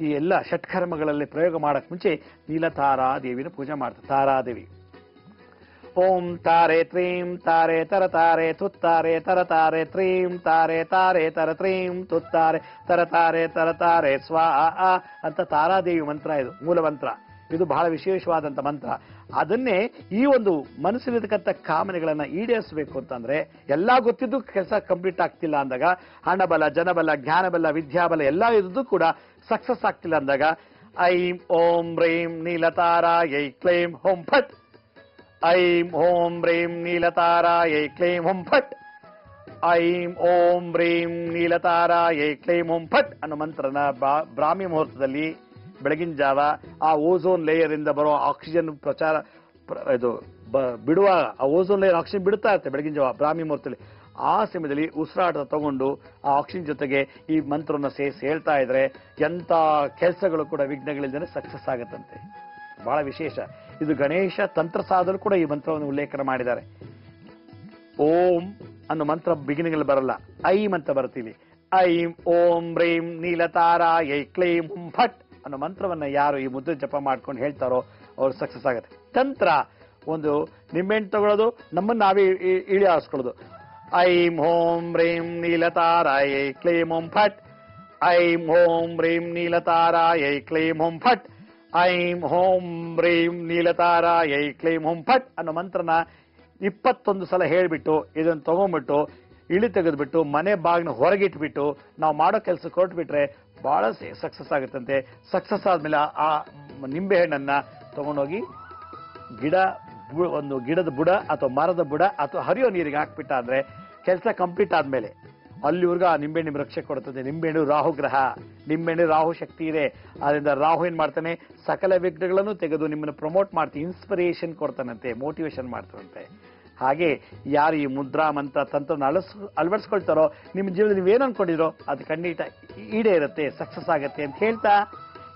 ಈ ಎಲ್ಲ ಷಟ್ಕರ್ಮಗಳಲ್ಲಿ ಪ್ರಯೋಗ ಮಾಡಕ್ ಮುಂಚೆ ನೀಲತಾರಾದೇವಿನ ಪೂಜೆ ಮಾಡ್ತಾರೆ. ತಾರಾದೇವಿ ಓಂ ತಾರೆ ತ್ರೀಂ ತಾರೆ ತರ ತಾರೆ ತುತ್ತಾರೆ ತರ ತಾರೆ ತ್ರೀಂ ತಾರೆ ತಾರೆ ತರ ತ್ರೀಂ ತುತ್ತಾರೆ ತರ ತಾರೆ ತರ ತಾರೆ ಸ್ವಾಹ ಅಂತ ತಾರಾದೇವಿ ಮಂತ್ರ. ಇದು ಮೂಲ ಮಂತ್ರ. ಇದು ಬಹಳ ವಿಶೇಷವಾದಂತ ಮಂತ್ರ. ಅದನ್ನೇ ಈ ಒಂದು ಮನಸ್ಸಲ್ಲಿರ್ತಕ್ಕಂಥ ಕಾಮನೆಗಳನ್ನ ಈಡೇರಿಸಬೇಕು ಅಂತಂದ್ರೆ, ಎಲ್ಲಾ ಗೊತ್ತಿದ್ದು ಕೆಲಸ ಕಂಪ್ಲೀಟ್ ಆಗ್ತಿಲ್ಲ ಅಂದಾಗ, ಹಣಬಲ, ಜನಬಲ, ಜ್ಞಾನಬಲ, ವಿದ್ಯಾಬಲ ಎಲ್ಲ ಇದ್ದು ಕೂಡ ಸಕ್ಸಸ್ ಆಗ್ತಿಲ್ಲ ಅಂದಾಗ, ಐಂ ಓಂ ಹ್ರೀಂ ನೀಲತಾರಾಯೈ ಕ್ಲೀಂ ಹುಂ ಫಟ್. ಐಂ ಓಂ ಹ್ರೀಂ ನೀಲತಾರಾಯೈ ಕ್ಲೀಂ ಹುಂ ಫಟ್. ಐಂ ಓಂ ಹ್ರೀಂ ನೀಲತಾರಾಯೈ ಕ್ಲೀಂ ಹುಂ ಫಟ್ ಅನ್ನೋ ಮಂತ್ರನ ಬ್ರಾಹ್ಮಿ ಮುಹೂರ್ತದಲ್ಲಿ ಬೆಳಗಿನ ಜಾವ ಆ ಓಝೋನ್ ಲೇಯರ್ ಇಂದ ಬರೋ ಆಕ್ಸಿಜನ್ ಬಿಡುವ ಆ ಓಝೋನ್ ಲೇಯರ್ ಆಕ್ಸಿಜನ್ ಬಿಡ್ತಾ ಇರುತ್ತೆ ಬೆಳಗಿನ ಜಾವ ಬ್ರಾಹ್ಮಿ ಮುಹೂರ್ತದಲ್ಲಿ. ಆ ಸಮಯದಲ್ಲಿ ಉಸಿರಾಟ ತಗೊಂಡು ಆ ಆಕ್ಸಿಜನ್ ಜೊತೆಗೆ ಈ ಮಂತ್ರವನ್ನು ಸೇರಿಸಿ ಹೇಳ್ತಾ ಇದ್ರೆ ಎಂತ ಕೆಲಸಗಳು ಕೂಡ ವಿಘ್ನಗಳಿಂದಲೇ ಸಕ್ಸಸ್ ಆಗತ್ತಂತೆ. ಬಹಳ ವಿಶೇಷ. ಇದು ಗಣೇಶ ತಂತ್ರಸಾಧರು ಕೂಡ ಈ ಮಂತ್ರವನ್ನು ಉಲ್ಲೇಖನ ಮಾಡಿದ್ದಾರೆ. ಓಂ ಅನ್ನೋ ಮಂತ್ರ ಬಿಗಿನಿಂಗ್ ಅಲ್ಲಿ ಬರಲ್ಲ, ಐಂ ಅಂತ ಬರ್ತೀವಿ. ಐಂ ಓಂ ರೀಂ ನೀಲತಾರಾಯೈ ಕ್ಲೀಂ ಹುಂ ಫಟ್ ಅನ್ನೋ ಮಂತ್ರವನ್ನ ಯಾರು ಈ ಮುದ್ರೆ ಜಪ ಮಾಡ್ಕೊಂಡು ಹೇಳ್ತಾರೋ ಅವ್ರು ಸಕ್ಸಸ್ ಆಗುತ್ತೆ. ತಂತ್ರ ಒಂದು ನಿಂಬೆಹಣ್ಣು ತಗೊಳ್ಳೋದು, ನಮ್ಮನ್ನು ನಾವೇ ಇಳಿ ಆರಿಸ್ಕೊಳ್ಳೋದು. ಐಂ ಓಂ ರೀಂ ನೀಲತಾರಾಯೈ ಕ್ಲೀಂ ಹುಂ ಫಟ್, ಐಂ ಓಂ ರೀಂ ನೀಲತಾರಾಯೈ ಕ್ಲೀಂ ಹುಂ ಫಟ್, ಐಂ ಓಂ ರೀಂ ನೀಲತಾರಾಯೈ ಕ್ಲೀಂ ಹುಂ ಫಟ್ ಅನ್ನೋ ಮಂತ್ರನ 21 ಸಲ ಹೇಳ್ಬಿಟ್ಟು ಇದನ್ನು ತಗೊಂಡ್ಬಿಟ್ಟು ಇಳಿ ತೆಗೆದ್ಬಿಟ್ಟು ಮನೆ ಬಾಗಿನ ಹೊರಗಿಟ್ಬಿಟ್ಟು ನಾವು ಮಾಡೋ ಕೆಲಸ ಕೊಟ್ಬಿಟ್ರೆ ಬಹಳ ಸಕ್ಸಸ್ ಆಗುತ್ತಂತೆ. ಸಕ್ಸಸ್ ಆದ್ಮೇಲೆ ಆ ನಿಂಬೆಹಣ್ಣನ್ನ ತಗೊಂಡೋಗಿ ಒಂದು ಗಿಡದ ಬುಡ ಅಥವಾ ಮರದ ಬುಡ ಅಥವಾ ಹರಿಯೋ ನೀರಿಗೆ ಹಾಕ್ಬಿಟ್ಟಾದ್ರೆ ಕೆಲಸ ಕಂಪ್ಲೀಟ್ ಆದ್ಮೇಲೆ ಅಲ್ಲಿವರೆಗೂ ಆ ನಿಂಬೆಹಣ್ಣು ನಿಮ್ಗೆ ರಕ್ಷೆ ಕೊಡುತ್ತದೆ. ನಿಂಬೆಹಣ್ಣು ರಾಹು ಗ್ರಹ, ನಿಂಬೆಹಣ್ಣು ರಾಹು ಶಕ್ತಿ ಇದೆ. ಆದ್ರಿಂದ ರಾಹು ಏನ್ ಮಾಡ್ತಾನೆ, ಸಕಲ ವಿಘ್ನಗಳನ್ನು ತೆಗೆದು ನಿಮ್ಮನ್ನು ಪ್ರಮೋಟ್ ಮಾಡ್ತೀವಿ, ಇನ್ಸ್ಪಿರೇಷನ್ ಕೊಡ್ತಾನಂತೆ, ಮೋಟಿವೇಶನ್ ಮಾಡ್ತಾನಂತೆ. ಹಾಗೆ ಯಾರು ಈ ಮುದ್ರಾ ಮಂತ್ರ ತಂತ್ರನ ಅಳವಡಿಸ್ಕೊಳ್ತಾರೋ ನಿಮ್ಮ ಜೀವನದಲ್ಲಿ ನೀವೇನು ಅನ್ಕೊಂಡಿರೋ ಅದು ಖಂಡಿತ ಈಡೇ ಇರುತ್ತೆ, ಸಕ್ಸಸ್ ಆಗುತ್ತೆ ಅಂತ ಹೇಳ್ತಾ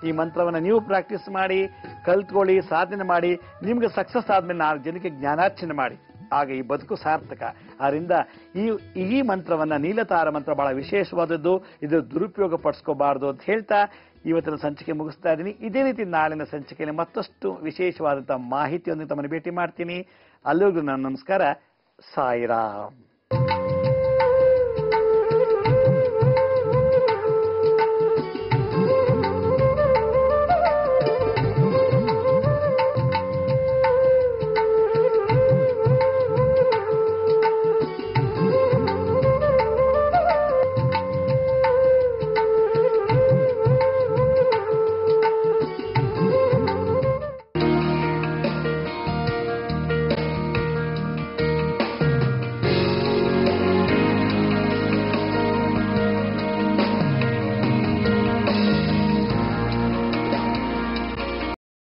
ಈ ಮಂತ್ರವನ್ನ ನೀವು ಪ್ರಾಕ್ಟೀಸ್ ಮಾಡಿ, ಕಲ್ತ್ಕೊಳ್ಳಿ, ಸಾಧನೆ ಮಾಡಿ. ನಿಮ್ಗೆ ಸಕ್ಸಸ್ ಆದ್ಮೇಲೆ 4 ಜನಕ್ಕೆ ಜ್ಞಾನಾರ್ಚನೆ ಮಾಡಿ, ಆಗ ಈ ಬದುಕು ಸಾರ್ಥಕ. ಆದ್ರಿಂದ ಈ ಮಂತ್ರವನ್ನ ನೀಲತಾರ ಮಂತ್ರ ಬಹಳ ವಿಶೇಷವಾದದ್ದು, ಇದು ದುರುಪಯೋಗ ಪಡಿಸ್ಕೋಬಾರ್ದು ಅಂತ ಹೇಳ್ತಾ ಇವತ್ತಿನ ಸಂಚಿಕೆ ಮುಗಿಸ್ತಾ ಇದ್ದೀನಿ. ಇದೇ ರೀತಿ ನಾಳಿನ ಸಂಚಿಕೆಯಲ್ಲಿ ಮತ್ತಷ್ಟು ವಿಶೇಷವಾದಂತಹ ಮಾಹಿತಿಯೊಂದಿಗೆ ತಮ್ಮನ್ನು ಭೇಟಿ ಮಾಡ್ತೀನಿ. ಅಲ್ಲಿವರೆಗೂ ನನ್ನ ನಮಸ್ಕಾರ. ಸಾಯಿರಾಮ್.